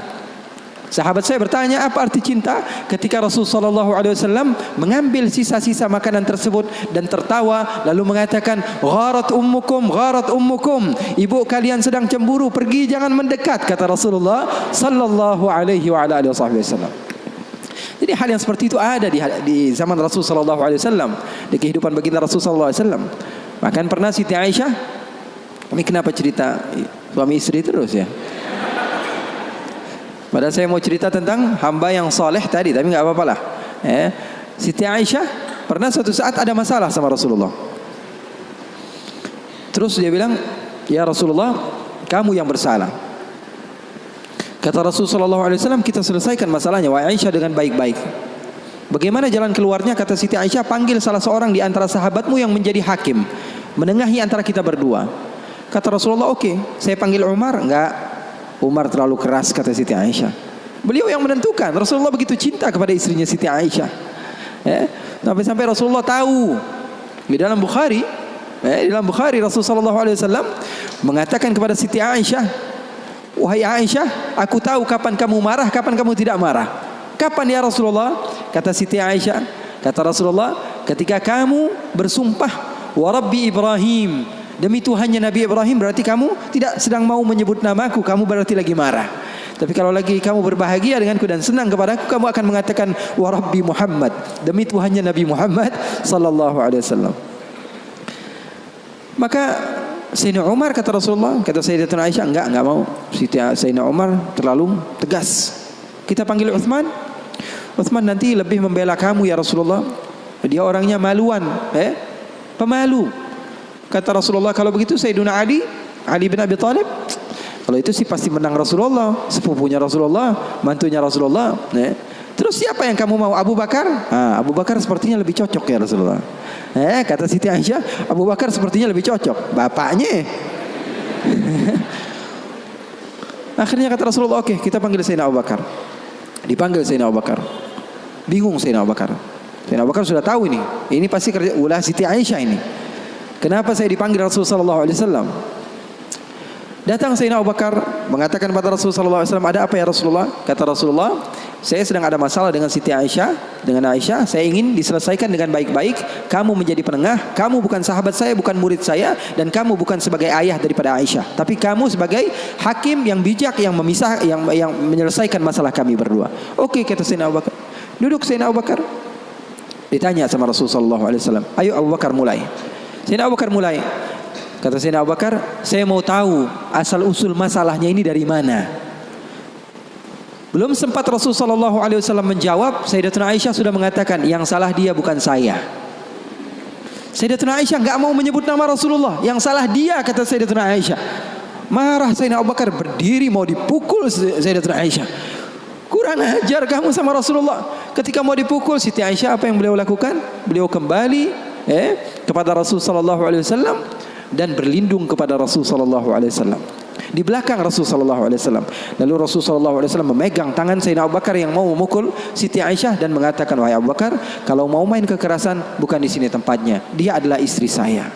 Sahabat saya bertanya, apa arti cinta? Ketika Rasulullah SAW mengambil sisa-sisa makanan tersebut dan tertawa, lalu mengatakan, gharat ummukum. Ibu kalian sedang cemburu, pergi, jangan mendekat, kata Rasulullah Sallallahu Alaihi Wasallam. Jadi hal yang seperti itu ada di zaman Rasulullah SAW, di kehidupan baginda Rasulullah SAW. Bahkan pernah Siti Aisyah, ini kenapa cerita suami istri terus ya? Padahal saya mau cerita tentang hamba yang soleh tadi, tapi nggak apa-apa lah. Siti Aisyah pernah suatu saat ada masalah sama Rasulullah. Terus dia bilang, ya Rasulullah, kamu yang bersalah. Kata Rasulullah SAW, kita selesaikan masalahnya, wahai Aisyah, dengan baik-baik. Bagaimana jalan keluarnya? Kata Siti Aisyah, panggil salah seorang di antara sahabatmu yang menjadi hakim, menengahi antara kita berdua. Kata Rasulullah, oke, saya panggil Umar. Enggak, Umar terlalu keras, kata Siti Aisyah. Beliau yang menentukan. Rasulullah begitu cinta kepada istrinya Siti Aisyah. Sampai-sampai Rasulullah tahu. Di dalam Bukhari, Rasulullah SAW mengatakan kepada Siti Aisyah, wahai Aisyah, aku tahu kapan kamu marah, kapan kamu tidak marah. Kapan ya Rasulullah? Kata Siti Aisyah, kata Rasulullah, ketika kamu bersumpah, wa Rabbi Ibrahim, demi Tuhannya Nabi Ibrahim, berarti kamu tidak sedang mau menyebut namaku, kamu berarti lagi marah. Tapi kalau lagi kamu berbahagia denganku dan senang kepadaku, kamu akan mengatakan, wa Rabbi Muhammad, demi Tuhannya Nabi Muhammad Sallallahu Alaihi Wasallam. Maka Sayyidina Umar, kata Rasulullah, kata Sayyidatuna Aisyah, enggak mau. Sayyidina Umar terlalu tegas. Kita panggil Uthman. Uthman nanti lebih membela kamu ya Rasulullah. Dia orangnya maluan, pemalu. Kata Rasulullah, kalau begitu Sayyidina Ali bin Abi Thalib, kalau itu sih pasti menang Rasulullah, sepupunya Rasulullah, mantunya Rasulullah. Terus siapa yang kamu mau? Abu Bakar? Abu Bakar sepertinya lebih cocok ya Rasulullah. Kata Siti Aisyah, Abu Bakar sepertinya lebih cocok, bapaknya. Akhirnya kata Rasulullah, oke, kita panggil Sayyidina Abu Bakar. Dipanggil Sayyidina Abu Bakar. Bingung Sayyidina Abu Bakar. Sayyidina Abu Bakar sudah tahu ini. Ini pasti kerja ulah Siti Aisyah ini. Kenapa saya dipanggil Rasulullah sallallahu alaihi wasallam? Datang Sayyidina Abu Bakar mengatakan kepada Rasulullah sallallahu alaihi wasallam, "Ada apa ya Rasulullah?" Kata Rasulullah, "Saya sedang ada masalah dengan Siti Aisyah, dengan Aisyah. Saya ingin diselesaikan dengan baik-baik. Kamu menjadi penengah. Kamu bukan sahabat saya, bukan murid saya, dan kamu bukan sebagai ayah daripada Aisyah, tapi kamu sebagai hakim yang bijak yang memisah, yang menyelesaikan masalah kami berdua." Oke, kata Sayyidina Abu Bakar. Duduk Sayyidina Abu Bakar. Ditanya sama Rasulullah sallallahu alaihi wasallam, "Ayo Abu Bakar mulai." Sayyidina Abu Bakar mulai. Kata Sayyidina Abu Bakar, "Saya mau tahu asal usul masalahnya ini dari mana." Belum sempat Rasulullah sallallahu alaihi wasallam menjawab, Sayyidatuna Aisyah sudah mengatakan, "Yang salah dia bukan saya." Sayyidatuna Aisyah enggak mau menyebut nama Rasulullah. "Yang salah dia," kata Sayyidatuna Aisyah. Marah Sayyidina Abu Bakar, berdiri mau dipukul Sayyidatuna Aisyah. "Kurang ajar kamu sama Rasulullah." Ketika mau dipukul Siti Aisyah, apa yang beliau lakukan? Beliau kembali kepada Rasul sallallahu alaihi wasallam dan berlindung kepada Rasul sallallahu alaihi wasallam. Di belakang Rasul sallallahu alaihi wasallam. Lalu Rasul sallallahu alaihi wasallam memegang tangan Sayyidina Abu Bakar yang mau memukul Siti Aisyah dan mengatakan, "Wahai Abu Bakar, kalau mau main kekerasan bukan di sini tempatnya. Dia adalah istri saya."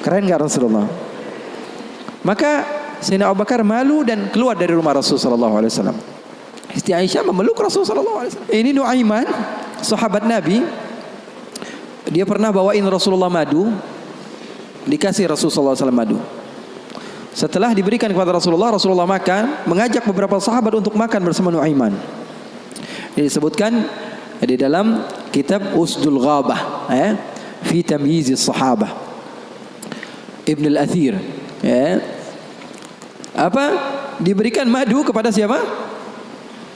Keren enggak Rasulullah? Maka Sayyidina Abu Bakar malu dan keluar dari rumah Rasul sallallahu alaihi wasallam. Siti Aisyah memeluk Rasul sallallahu alaihi wasallam. Ini Nuaiman, sahabat Nabi. Dia pernah bawain Rasulullah madu. Dikasih Rasulullah sallallahu alaihi wasallam madu. Setelah diberikan kepada Rasulullah, Rasulullah makan, mengajak beberapa sahabat untuk makan bersama Nuaiman. Ini disebutkan di dalam kitab Usdul Ghabah, fi tamyiz as-sahabah, Ibn al-Athir. Apa? Diberikan madu kepada siapa?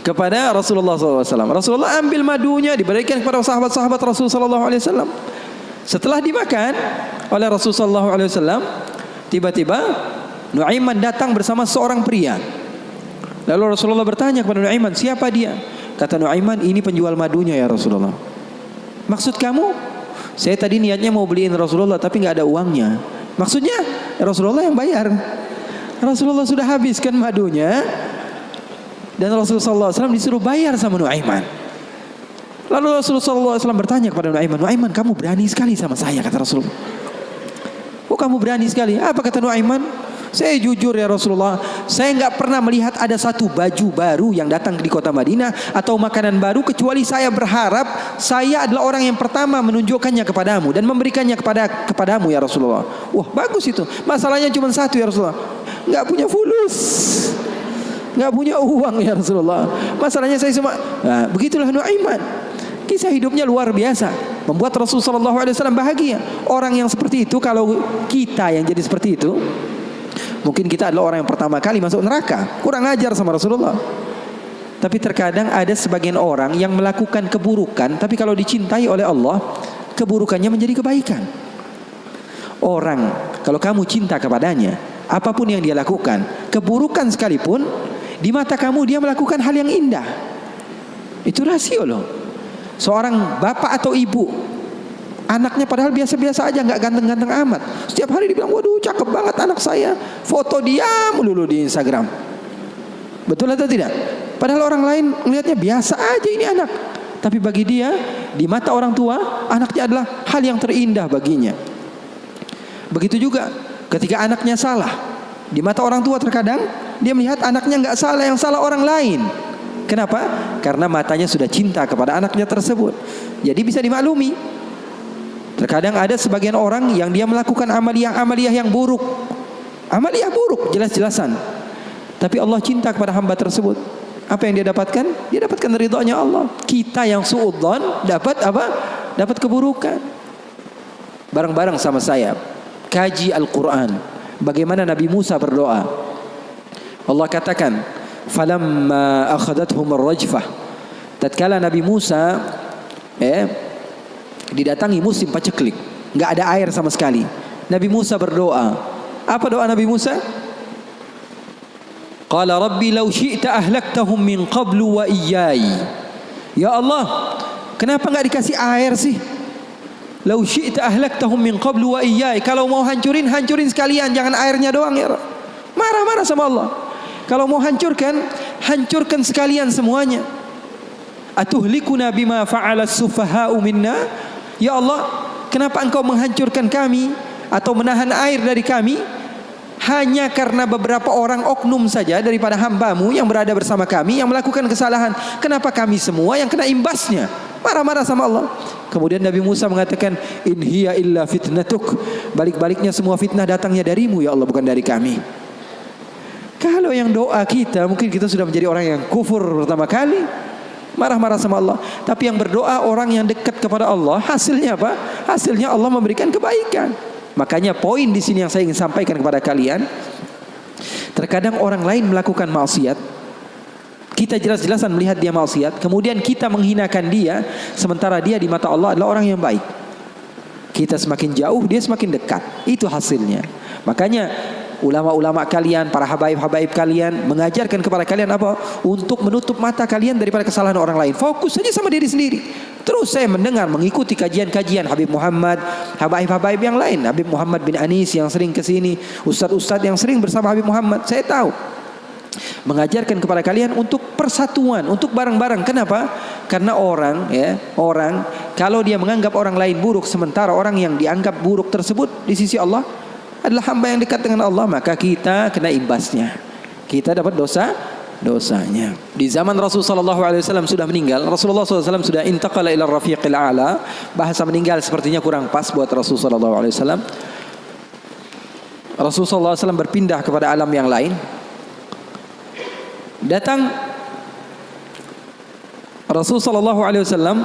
Kepada Rasulullah SAW. Rasulullah ambil madunya, diberikan kepada sahabat-sahabat Rasulullah SAW. Setelah dimakan oleh Rasulullah SAW, tiba-tiba Nuaiman datang bersama seorang pria. Lalu Rasulullah bertanya kepada Nuaiman, "Siapa dia?" Kata Nuaiman, "Ini penjual madunya ya Rasulullah." "Maksud kamu?" "Saya tadi niatnya mau beliin Rasulullah tapi nggak ada uangnya." "Maksudnya?" "Rasulullah yang bayar." Rasulullah sudah habiskan madunya dan Rasulullah SAW disuruh bayar sama Nuaiman. Lalu Rasulullah SAW bertanya kepada Nuaiman, "Nuaiman, kamu berani sekali sama saya," kata Rasulullah. "Oh, kamu berani sekali." Apa kata Nuaiman? "Saya jujur ya Rasulullah, saya nggak pernah melihat ada satu baju baru yang datang di kota Madinah atau makanan baru kecuali saya berharap saya adalah orang yang pertama menunjukkannya kepadamu dan memberikannya kepadamu ya Rasulullah." Wah, bagus itu. Masalahnya cuma satu ya Rasulullah, nggak punya fulus, nggak punya uang ya Rasulullah. Masalahnya saya semua. Nah, begitulah Nuaiman. Kisah hidupnya luar biasa, membuat Rasulullah SAW bahagia. Orang yang seperti itu, kalau kita yang jadi seperti itu, mungkin kita adalah orang yang pertama kali masuk neraka. Kurang ajar sama Rasulullah. Tapi terkadang ada sebagian orang yang melakukan keburukan, tapi kalau dicintai oleh Allah, keburukannya menjadi kebaikan. Orang, kalau kamu cinta kepadanya, apapun yang dia lakukan, keburukan sekalipun, di mata kamu dia melakukan hal yang indah. Itu rasio loh. Seorang bapak atau ibu, anaknya padahal biasa-biasa aja, nggak ganteng-ganteng amat, setiap hari dibilang, "Waduh, cakep banget anak saya." Foto dia melulu di Instagram. Betul atau tidak? Padahal orang lain melihatnya biasa aja ini anak. Tapi bagi dia, di mata orang tua, anaknya adalah hal yang terindah baginya. Begitu juga ketika anaknya salah, di mata orang tua terkadang dia melihat anaknya nggak salah, yang salah orang lain. Kenapa? Karena matanya sudah cinta kepada anaknya tersebut. Jadi bisa dimaklumi. Terkadang ada sebagian orang yang dia melakukan amaliyah yang buruk. Amaliyah buruk, jelas-jelasan. Tapi Allah cinta kepada hamba tersebut. Apa yang dia dapatkan? Dia dapatkan ridhonya Allah. Kita yang suudzon dapat apa? Dapat keburukan. Bareng-bareng sama saya kaji Al-Quran. Bagaimana Nabi Musa berdoa. Allah katakan, "Falamma akhadathum ar-rajfah." Tatkala Nabi Musa didatangi musim paceklik, enggak ada air sama sekali. Nabi Musa berdoa. Apa doa Nabi Musa? Qala rabbi law syi'ta ahlaktahum min qablu wa iyyai. Ya Allah, kenapa enggak dikasih air sih? Law syi'ta ahlaktahum min qablu wa iyyai. Kalau mau hancurin sekalian, jangan airnya doang ya. Marah-marah sama Allah. Kalau mau hancurkan sekalian semuanya. Atuhlikuna bima fa'ala as-sufaha'u minna? Ya Allah, kenapa engkau menghancurkan kami atau menahan air dari kami hanya karena beberapa orang oknum saja daripada hamba-Mu yang berada bersama kami yang melakukan kesalahan? Kenapa kami semua yang kena imbasnya? Marah-marah sama Allah. Kemudian Nabi Musa mengatakan, in hiya illa fitnatuk. Balik-baliknya semua fitnah datangnya darimu ya Allah, bukan dari kami. Kalau yang doa kita, mungkin kita sudah menjadi orang yang kufur pertama kali, marah-marah sama Allah. Tapi yang berdoa orang yang dekat kepada Allah, hasilnya apa? Hasilnya Allah memberikan kebaikan. Makanya poin di sini yang saya ingin sampaikan kepada kalian, terkadang orang lain melakukan maksiat, kita jelas-jelasan melihat dia maksiat, kemudian kita menghinakan dia, sementara dia di mata Allah adalah orang yang baik. Kita semakin jauh, dia semakin dekat. Itu hasilnya. Makanya ulama-ulama kalian, para habaib-habaib kalian mengajarkan kepada kalian apa? Untuk menutup mata kalian daripada kesalahan orang lain. Fokus saja sama diri sendiri. Terus saya mendengar, mengikuti kajian-kajian Habib Muhammad, habaib-habaib yang lain, Habib Muhammad bin Anis yang sering ke sini, ustadz-ustadz yang sering bersama Habib Muhammad. Saya tahu mengajarkan kepada kalian untuk persatuan, untuk bareng-bareng. Kenapa? Karena orang kalau dia menganggap orang lain buruk, sementara orang yang dianggap buruk tersebut di sisi Allah adalah hamba yang dekat dengan Allah, maka kita kena imbasnya. Kita dapat dosanya. Di zaman Rasulullah SAW sudah meninggal, Rasulullah SAW sudah intaqala ila rafiqil a'la. Bahasa meninggal sepertinya kurang pas buat Rasulullah SAW. Rasulullah SAW berpindah kepada alam yang lain. Datang Rasulullah SAW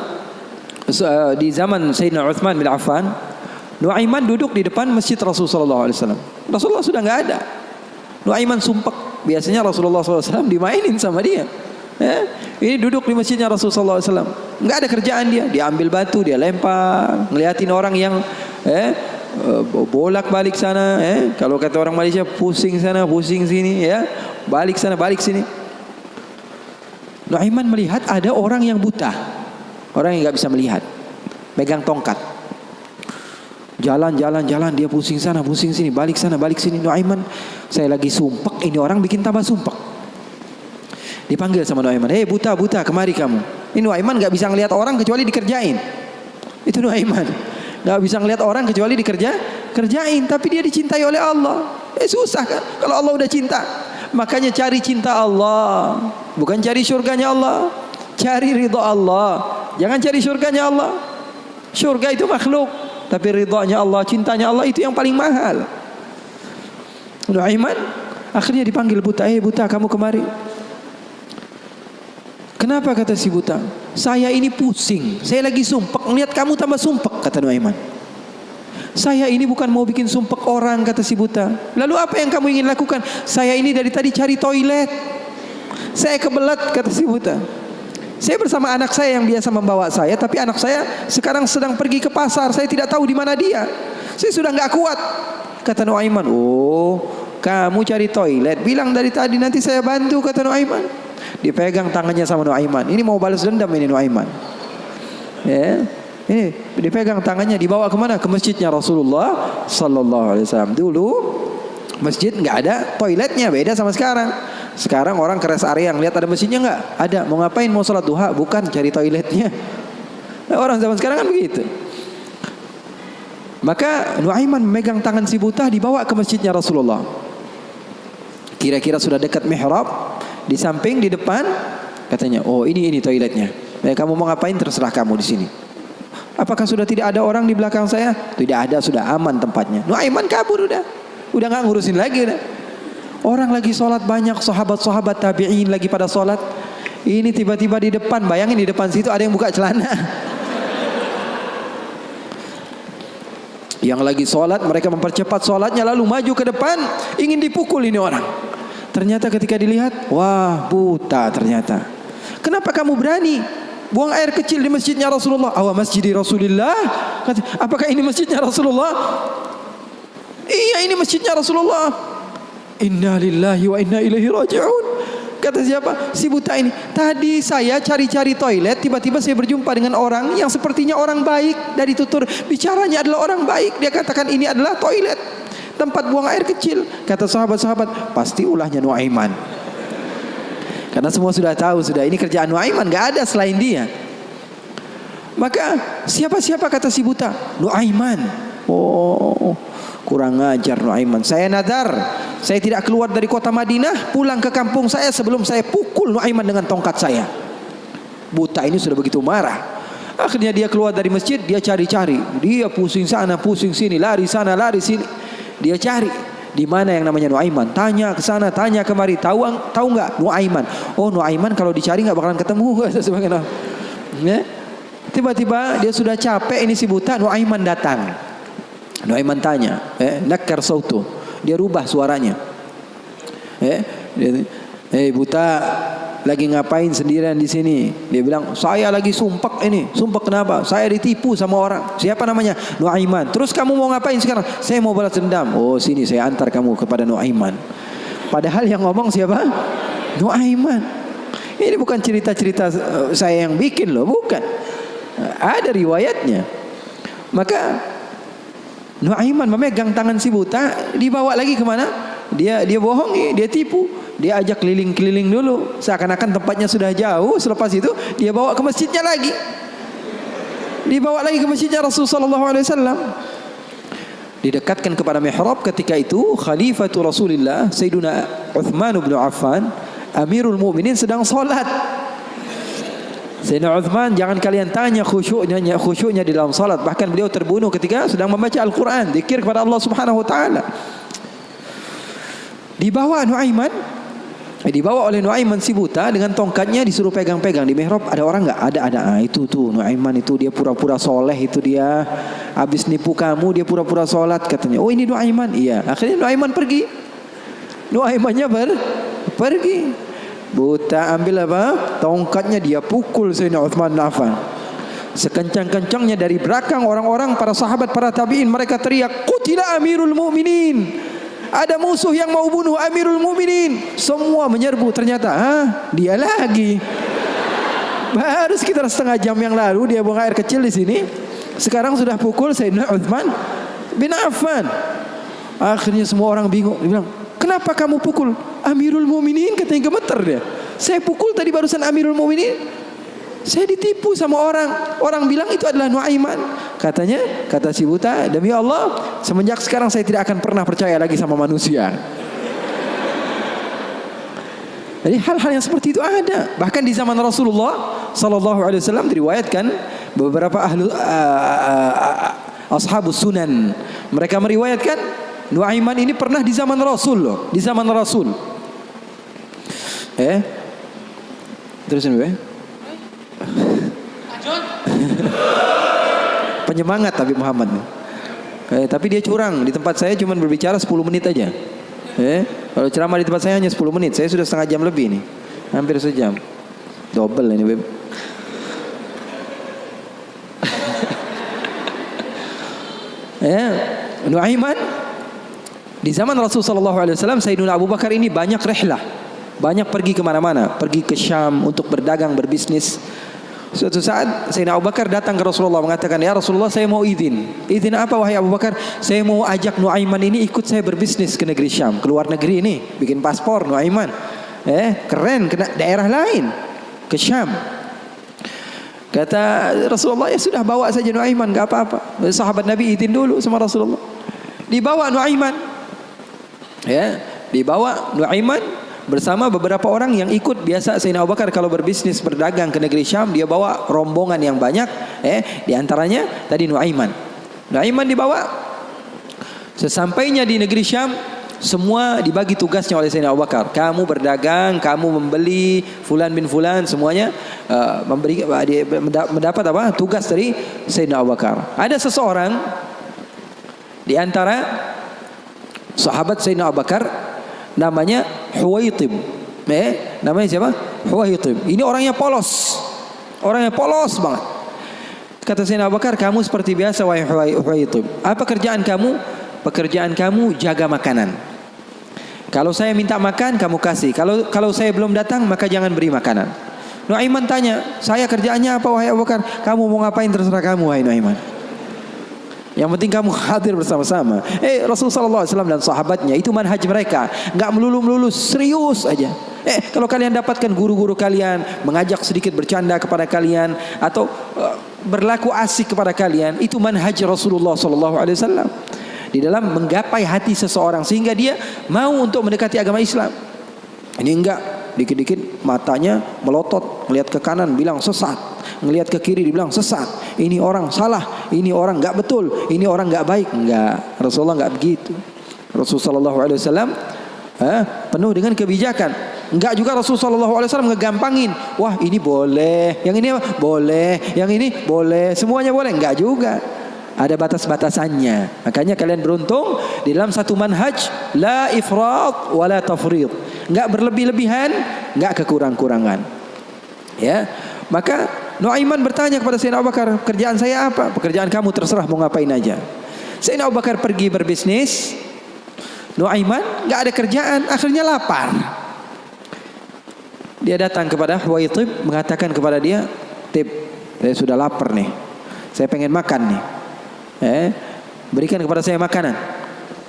di zaman Sayyidina Uthman bin Affan. Nuaiman duduk di depan masjid Rasulullah SAW. Rasulullah sudah nggak ada. Nuaiman sumpek. Biasanya Rasulullah SAW dimainin sama dia. Ini duduk di masjidnya Rasulullah SAW. Nggak ada kerjaan dia. Dia ambil batu, dia lempar, ngeliatin orang yang bolak balik sana. Kalau kata orang Malaysia, pusing sana, pusing sini, balik sana, balik sini. Nuaiman melihat ada orang yang buta, orang yang nggak bisa melihat, megang tongkat. Jalan, dia pusing sana, pusing sini, balik sana, balik sini. Nuaiman, saya lagi sumpek, ini orang bikin tambah sumpek. Dipanggil sama Nuaiman, hei buta, kemari kamu. Ini Nuaiman gak bisa ngelihat orang kecuali dikerjain. Itu Nuaiman, gak bisa ngelihat orang kecuali kerjain. Tapi dia dicintai oleh Allah. Susah kan, kalau Allah udah cinta. Makanya cari cinta Allah, bukan cari surganya Allah. Cari ridha Allah, jangan cari surganya Allah. Surga itu makhluk, tapi ridhanya Allah, cintanya Allah itu yang paling mahal. Nuaiman akhirnya dipanggil buta, buta kamu kemari. Kenapa kata si buta? Saya ini pusing, saya lagi sumpek, ngelihat kamu tambah sumpek, kata Nuaiman. Saya ini bukan mau bikin sumpek orang, kata si buta. Lalu apa yang kamu ingin lakukan? Saya ini dari tadi cari toilet, saya kebelet, kata si buta. Saya bersama anak saya yang biasa membawa saya, tapi anak saya sekarang sedang pergi ke pasar. Saya tidak tahu di mana dia. Saya sudah nggak kuat. Kata Nuaiman, oh kamu cari toilet, bilang dari tadi nanti saya bantu, kata Nuaiman. Dipegang tangannya sama Nuaiman. Ini mau balas dendam ini Nuaiman. Ini dipegang tangannya, dibawa kemana? Ke masjidnya Rasulullah Sallallahu Alaihi Wasallam. Dulu masjid nggak ada toiletnya, beda sama sekarang. Sekarang orang ke rest area yang lihat ada masjidnya nggak? Ada. Mau ngapain? Mau sholat duha? Bukan, cari toiletnya. Nah, orang zaman sekarang kan begitu. Maka Nuaiman memegang tangan si buta, dibawa ke masjidnya Rasulullah. Kira-kira sudah dekat mihrab, di samping, di depan, katanya, oh ini toiletnya. Kamu mau ngapain? Terserah kamu di sini. Apakah sudah tidak ada orang di belakang saya? Tidak ada, sudah aman tempatnya. Nuaiman kabur udah nggak ngurusin lagi udah. Orang lagi sholat banyak, sahabat-sahabat tabi'in lagi pada sholat. Ini tiba-tiba di depan, bayangin di depan situ ada yang buka celana. Yang lagi sholat, mereka mempercepat sholatnya lalu maju ke depan, ingin dipukul ini orang. Ternyata ketika dilihat, wah buta ternyata. Kenapa kamu berani buang air kecil di masjidnya Rasulullah? Awa masjidi Rasulullah. Apakah ini masjidnya Rasulullah? Iya, ini masjidnya Rasulullah. Inna lillahi wa inna ilaihi raji'un. Kata siapa? Si buta ini. Tadi saya cari-cari toilet, tiba-tiba saya berjumpa dengan orang yang sepertinya orang baik. Dari tutur bicaranya adalah orang baik. Dia katakan ini adalah toilet, tempat buang air kecil. Kata sahabat-sahabat, pasti ulahnya Nuaiman. Karena semua sudah tahu, sudah ini kerjaan Nuaiman, gak ada selain dia. Maka siapa kata si buta? Nuaiman. Oh, kurang ajar Nuaiman. Saya nadar, saya tidak keluar dari kota Madinah, pulang ke kampung saya sebelum saya pukul Nuaiman dengan tongkat saya. Buta ini sudah begitu marah. Akhirnya dia keluar dari masjid, dia cari-cari. Dia pusing sana, pusing sini, lari sana, lari sini. Dia cari di mana yang namanya Nuaiman. Tanya ke sana, tanya kemari. Tahu nggak Nuaiman? Oh, Nuaiman kalau dicari nggak bakalan ketemu. Ya? Tiba-tiba dia sudah capek, ini si buta. Nuaiman datang. Nuaiman tanya, nakkar sautu. Dia rubah suaranya. Buta, lagi ngapain sendirian di sini? Dia bilang, saya lagi sumpek ini. Sumpek kenapa? Saya ditipu sama orang. Siapa namanya? Nuaiman. Terus kamu mau ngapain sekarang? Saya mau balas dendam. Oh, sini saya antar kamu kepada Nuaiman. Padahal yang ngomong siapa? Nuaiman. Ini bukan cerita-cerita saya yang bikin loh, bukan. Ada riwayatnya. Maka Nuaiman memegang tangan si buta, dibawa lagi kemana? Dia bohongi, dia tipu. Dia ajak keliling-keliling dulu, seakan-akan tempatnya sudah jauh. Selepas itu dia bawa ke masjidnya lagi. Dibawa lagi ke masjidnya Rasulullah SAW. Didekatkan kepada mihrab. Ketika itu Khalifatul Rasulullah Sayyiduna Uthman bin Affan, Amirul Mukminin, sedang salat. Sayyidina Uthman, jangan kalian tanya khusyuknya di dalam salat. Bahkan beliau terbunuh ketika sedang membaca Al-Quran, zikir kepada Allah Subhanahu Wa Taala. Dibawa oleh Nuaiman si buta dengan tongkatnya, disuruh pegang-pegang di mihrab. Ada orang nggak? Ada. Itu tuh Nuaiman itu, dia pura-pura soleh, itu dia habis nipu kamu, dia pura-pura sholat katanya. Oh, ini Nuaiman. Iya. Akhirnya Nuaiman pergi. Nuaimannya pergi. Buta ambil apa? Tongkatnya, dia pukul Sayyidina Uthman bin Affan. Sekencang-kencangnya dari belakang orang-orang, para sahabat, para tabi'in, mereka teriak, "Qutila Amirul Mukminin." Ada musuh yang mau bunuh Amirul Mukminin. Semua menyerbu. Ternyata dia lagi. Baru sekitar setengah jam yang lalu dia buang air kecil di sini. Sekarang sudah pukul Sayyidina Uthman bin Affan. Akhirnya semua orang bingung. Dia bilang, kenapa kamu pukul Amirul Mukminin? Katanya gemeter dia. Saya pukul tadi barusan Amirul Mukminin. Saya ditipu sama orang. Orang bilang itu adalah Nuaiman. Kata si buta, demi Allah, semenjak sekarang saya tidak akan pernah percaya lagi sama manusia. Jadi hal-hal yang seperti itu ada. Bahkan di zaman Rasulullah sallallahu alaihi wasallam diriwayatkan beberapa ashabus sunan, mereka meriwayatkan Nuaiman ini pernah di zaman Rasul loh, di zaman Rasul. Terusin gue. Penyemangat Habib Muhammad. Tapi dia curang. Di tempat saya cuma berbicara 10 menit aja. Kalau ceramah di tempat saya hanya 10 menit. Saya sudah setengah jam lebih nih. Hampir sejam. Double ini Beb. Nuaiman di zaman Rasulullah SAW, Sayyidina Abu Bakar ini banyak rihlah, banyak pergi kemana-mana, pergi ke Syam untuk berdagang, berbisnis. Suatu saat Sayyidina Abu Bakar datang ke Rasulullah mengatakan, ya Rasulullah, saya mau izin. Izin apa wahai Abu Bakar? Saya mau ajak Nuaiman ini ikut saya berbisnis ke negeri Syam, ke luar negeri ini, bikin paspor Nuaiman. Keren, ke daerah lain, ke Syam. Kata Rasulullah, ya sudah bawa saja Nuaiman, gak apa-apa. Sahabat Nabi izin dulu sama Rasulullah. Dibawa Nuaiman. Dibawa Nuaiman bersama beberapa orang yang ikut. Biasa Sayyidina Abu Bakar kalau berbisnis berdagang ke negeri Syam, dia bawa rombongan yang banyak. Di antaranya tadi Nuaiman. Nuaiman dibawa. Sesampainya di negeri Syam, semua dibagi tugasnya oleh Sayyidina Abu Bakar. Kamu berdagang, kamu membeli, fulan bin fulan, semuanya mendapat apa? Tugas dari Sayyidina Abu Bakar. Ada seseorang di antara sahabat Sayyidina Abu Bakar, namanya Huwaitib. Namanya siapa? Huwaitib. Ini orangnya polos. Orangnya polos banget. Kata Sayyidina Abu Bakar, kamu seperti biasa wahai Huwaitib. Apa kerjaan kamu? Pekerjaan kamu jaga makanan. Kalau saya minta makan, kamu kasih. Kalau saya belum datang, maka jangan beri makanan. Nuaiman tanya, saya kerjaannya apa wahai Abu Bakar? Kamu mau ngapain terserah kamu wahai Nuaiman. Yang penting kamu hadir bersama-sama. Rasulullah SAW dan sahabatnya itu manhaj mereka, nggak melulu serius aja. Kalau kalian dapatkan guru-guru kalian mengajak sedikit bercanda kepada kalian atau berlaku asik kepada kalian, itu manhaj Rasulullah SAW di dalam menggapai hati seseorang sehingga dia mau untuk mendekati agama Islam. Ini enggak, dikit-dikit matanya melotot, melihat ke kanan bilang sesat, ngelihat ke kiri dibilang sesat, ini orang salah, ini orang enggak betul, ini orang enggak baik. Enggak, Rasulullah enggak begitu. Rasulullah SAW penuh dengan kebijakan. Enggak juga Rasulullah SAW ngegampangin. Wah ini boleh, yang ini boleh, yang ini boleh, semuanya boleh. Enggak juga, ada batas-batasannya. Makanya kalian beruntung di dalam satu manhaj, la ifrat wa la tafrid. Enggak berlebih-lebihan, enggak kekurang-kurangan. Ya. Maka Nuaiman bertanya kepada Sayyidina Abu Bakar, "Pekerjaan saya apa?" "Pekerjaan kamu terserah mau ngapain aja." Sayyidina Abu Bakar pergi berbisnis. Nuaiman enggak ada kerjaan, akhirnya lapar. Dia datang kepada Huwaitib, mengatakan kepada dia, "Tib, saya sudah lapar nih. Saya pengen makan nih. Berikan kepada saya makanan."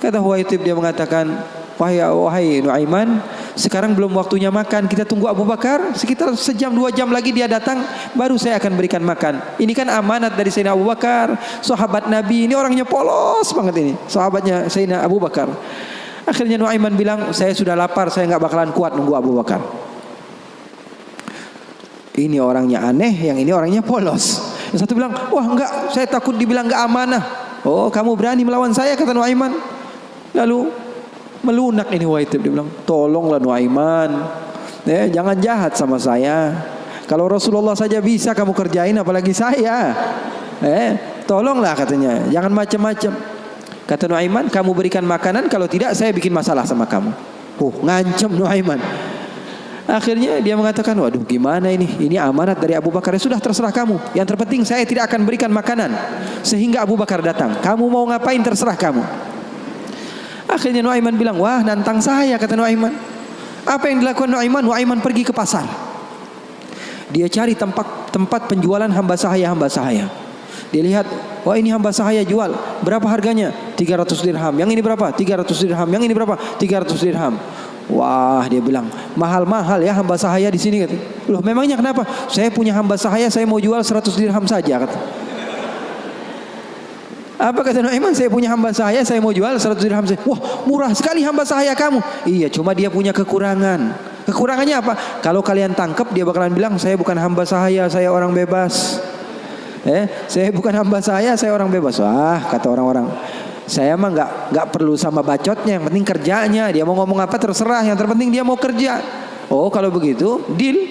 Kata Huwaitib, dia mengatakan, Wahai Nuaiman, sekarang belum waktunya makan. Kita tunggu Abu Bakar sekitar sejam 2 jam lagi dia datang, baru saya akan berikan makan. Ini kan amanat dari Sayyidina Abu Bakar, sahabat Nabi. Ini orangnya polos banget ini, sahabatnya Sayyidina Abu Bakar. Akhirnya Nuaiman bilang, "Saya sudah lapar, saya nggak bakalan kuat nunggu Abu Bakar." Ini orangnya aneh, yang ini orangnya polos. Yang satu bilang, "Wah enggak, saya takut dibilang enggak amanah." "Oh, kamu berani melawan saya?" kata Nuaiman. Lalu melunak ini Huwaitib, dia bilang, "Tolonglah Nuaiman, jangan jahat sama saya. Kalau Rasulullah saja bisa kamu kerjain, apalagi saya. Tolonglah," katanya, "jangan macam-macam." Kata Nuaiman, "Kamu berikan makanan, kalau tidak saya bikin masalah sama kamu." Ngancam Nuaiman. Akhirnya dia mengatakan, "Waduh, gimana ini? Ini amanat dari Abu Bakar. Sudah terserah kamu. Yang terpenting saya tidak akan berikan makanan sehingga Abu Bakar datang. Kamu mau ngapain terserah kamu." Akhirnya Nuaiman bilang, "Wah, nantang saya," kata Nuaiman. Apa yang dilakukan Nuaiman? Nuaiman pergi ke pasar. Dia cari tempat penjualan hamba sahaya. Dia lihat, wah ini hamba sahaya jual. Berapa harganya? 300 dirham. Yang ini berapa? 300 dirham. Yang ini berapa? 300 dirham. Wah, dia bilang, mahal-mahal ya hamba sahaya di sini, kata. "Loh, memangnya kenapa?" "Saya punya hamba sahaya, saya mau jual 100 dirham saja," kata. "Apa?" kata Nuaiman, "Saya punya hamba sahaya, saya mau jual 100 dirham saja." "Wah, murah sekali hamba sahaya kamu." "Iya, cuma dia punya kekurangan." "Kekurangannya apa?" "Kalau kalian tangkap, dia bakalan bilang, 'Saya bukan hamba sahaya, saya orang bebas.' Saya bukan hamba saya orang bebas." Wah, kata orang-orang, "Saya mah nggak perlu sama bacotnya, yang penting kerjanya. Dia mau ngomong apa terserah, yang terpenting dia mau kerja." "Oh, kalau begitu, deal.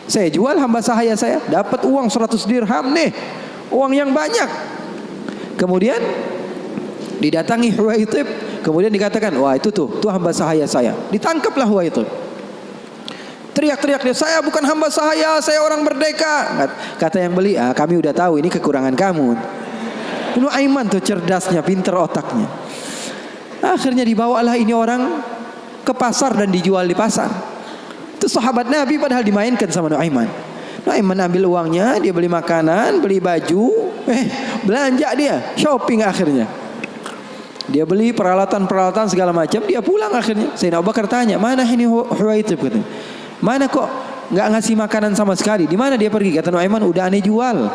Saya jual hamba sahaya saya, dapat uang 100 dirham nih, uang yang banyak." Kemudian didatangi Huwaitib, kemudian dikatakan, "Wah, itu tuh hamba sahaya saya." Ditangkaplah Huwaitib. Teriak-teriak dia, "Saya bukan hamba sahaya, saya orang merdeka." Kata yang beli, "Kami udah tahu ini kekurangan kamu." Nuaiman tuh cerdasnya, pinter otaknya. Akhirnya dibawalah ini orang ke pasar dan dijual di pasar. Itu sahabat Nabi padahal dimainkan sama Nuaiman. Nuaiman ambil uangnya, dia beli makanan, beli baju, belanja dia, shopping akhirnya. Dia beli peralatan segala macam, dia pulang akhirnya. Sayyidina Abu Bakar tanya, "Mana ini Huwaitib?" katanya. "Mana kok nggak ngasih makanan sama sekali? Di mana dia pergi?" Kata Nuaiman, "Udah aneh jual."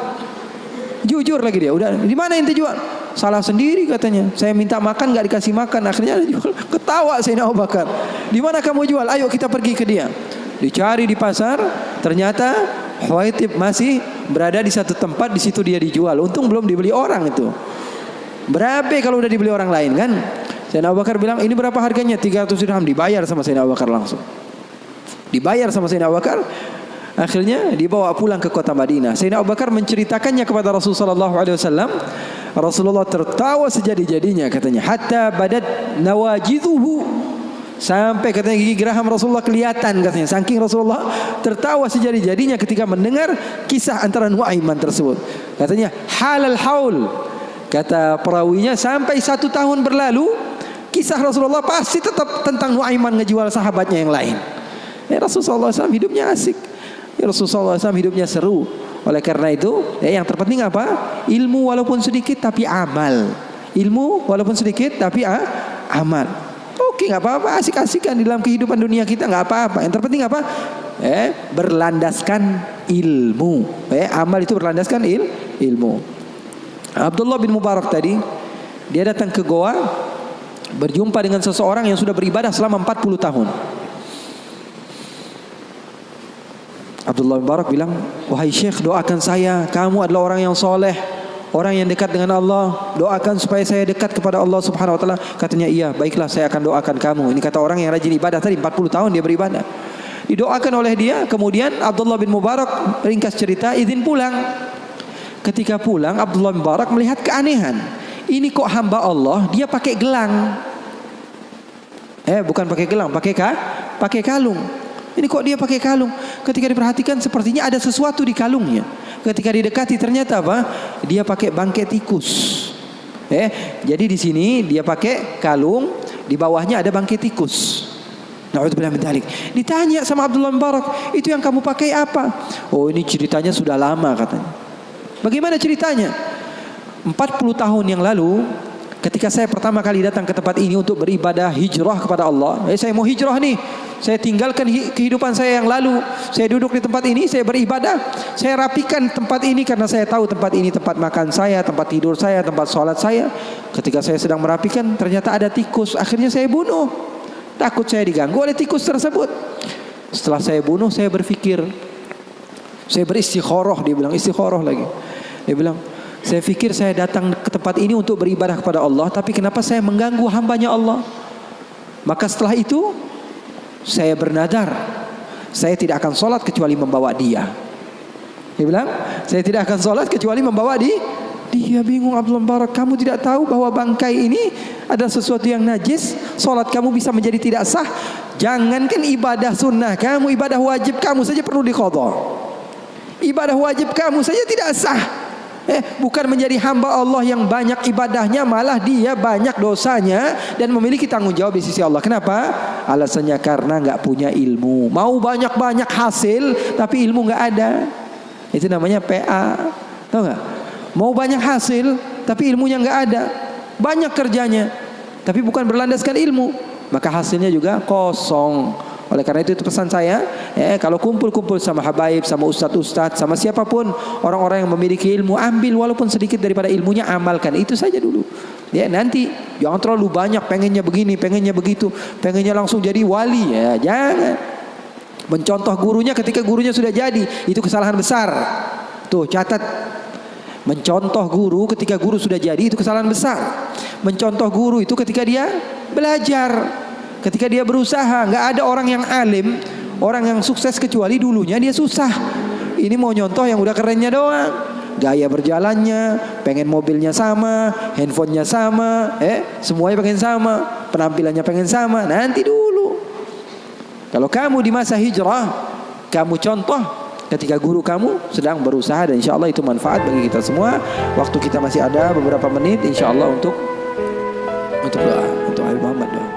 Jujur lagi dia, "Udah, di mana ente jual?" "Salah sendiri," katanya. "Saya minta makan nggak dikasih makan, akhirnya jual." Ketawa Sayyidina Abu Bakar. "Di mana kamu jual? Ayo kita pergi ke dia." Dicari di pasar, ternyata Huwaitib masih berada di satu tempat, di situ dia dijual. Untung belum dibeli orang itu. Berapa kalau udah dibeli orang lain kan? Sayyidina Abu Bakar bilang, "Ini berapa harganya?" 300 dirham. Dibayar sama Sayyidina Abu Bakar langsung. Dibayar sama Sayyidina Abu Bakar. Akhirnya dibawa pulang ke kota Madinah. Sayyidina Abu Bakar menceritakannya kepada Rasulullah SAW. Rasulullah tertawa sejadi-jadinya katanya. Hatta badat nawajidhuhu. Sampai katanya gigi geraham Rasulullah kelihatan katanya. Saking Rasulullah tertawa sejadi-jadinya ketika mendengar kisah antara Nuaiman tersebut. Katanya halal haul. Kata perawinya sampai 1 tahun berlalu, kisah Rasulullah pasti tetap tentang Nuaiman ngejual sahabatnya yang lain. Rasulullah SAW hidupnya asik. Rasulullah SAW hidupnya seru. Oleh karena itu, yang terpenting apa? Ilmu walaupun sedikit tapi amal. Ilmu walaupun sedikit tapi amal. Oke, nggak apa-apa, asik-asikan di dalam kehidupan dunia kita, nggak apa-apa. Yang terpenting apa? Berlandaskan ilmu. Amal itu berlandaskan ilmu. Abdullah bin Mubarak tadi, dia datang ke goa, berjumpa dengan seseorang yang sudah beribadah selama 40 tahun. Abdullah bin Mubarak bilang, wahai Syekh, doakan saya, kamu adalah orang yang soleh, orang yang dekat dengan Allah, doakan supaya saya dekat kepada Allah Subhanahu wa taala. Katanya, iya, baiklah, saya akan doakan kamu. Ini kata orang yang rajin ibadah tadi, 40 tahun dia beribadah. Didoakan oleh dia. Kemudian Abdullah bin Mubarak, ringkas cerita, izin pulang. Ketika pulang, Abdullah bin Mubarak melihat keanehan. Ini kok hamba Allah dia pakai gelang. Bukan pakai gelang, pakai kalung. Ini kok dia pakai kalung? Ketika diperhatikan sepertinya ada sesuatu di kalungnya. Ketika didekati ternyata apa? Dia pakai bangkai tikus. Jadi di sini dia pakai kalung, di bawahnya ada bangkai tikus. Na'udzubillah min dzalik. Ditanya sama Abdullah bin Mubarak, itu yang kamu pakai apa? Oh, ini ceritanya sudah lama katanya. Bagaimana ceritanya? 40 tahun yang lalu, ketika saya pertama kali datang ke tempat ini untuk beribadah hijrah kepada Allah, saya mau hijrah nih. Saya tinggalkan kehidupan saya yang lalu. Saya duduk di tempat ini, saya beribadah. Saya rapikan tempat ini karena saya tahu tempat ini tempat makan saya, tempat tidur saya, tempat sholat saya. Ketika saya sedang merapikan, ternyata ada tikus. Akhirnya saya bunuh. Takut saya diganggu oleh tikus tersebut. Setelah saya bunuh, saya berpikir, saya beristikharah. Dia bilang istikharah lagi. Dia bilang, saya pikir saya datang ke tempat ini untuk beribadah kepada Allah, tapi kenapa saya mengganggu hambanya Allah? Maka setelah itu saya bernadar, saya tidak akan sholat kecuali membawa dia. Dia bilang, saya tidak akan sholat kecuali membawa dia. Bingung Abdullah bin Mubarak, kamu tidak tahu bahwa bangkai ini adalah sesuatu yang najis, sholat kamu bisa menjadi tidak sah. Jangankan ibadah sunnah kamu, ibadah wajib kamu saja perlu diqadha. Ibadah wajib kamu saja tidak sah. Bukan menjadi hamba Allah yang banyak ibadahnya, malah dia banyak dosanya dan memiliki tanggung jawab di sisi Allah. Kenapa? Alasannya karena nggak punya ilmu. Mau banyak-banyak hasil tapi ilmu nggak ada. Itu namanya PA. Tahu nggak? Mau banyak hasil tapi ilmunya nggak ada. Banyak kerjanya tapi bukan berlandaskan ilmu, maka hasilnya juga kosong. Oleh karena itu pesan saya, kalau kumpul-kumpul sama habaib, sama ustadz-ustadz, sama siapapun orang-orang yang memiliki ilmu, ambil walaupun sedikit daripada ilmunya, amalkan. Itu saja dulu. Nanti jangan terlalu banyak, pengennya begini, pengennya begitu, pengennya langsung jadi wali. Jangan. Mencontoh gurunya ketika gurunya sudah jadi, itu kesalahan besar. Tuh catat. Mencontoh guru ketika guru sudah jadi, itu kesalahan besar. Mencontoh guru itu ketika dia belajar, ketika dia berusaha. Nggak ada orang yang alim, orang yang sukses kecuali dulunya dia susah. Ini mau nyontoh yang udah kerennya doang. Gaya berjalannya, pengen mobilnya sama, handphonenya sama, semuanya pengen sama, penampilannya pengen sama. Nanti dulu. Kalau kamu di masa hijrah, kamu contoh ketika guru kamu sedang berusaha, dan insya Allah itu manfaat bagi kita semua. Waktu kita masih ada beberapa menit, insya Allah untuk doa, untuk Habib Muhammad doa.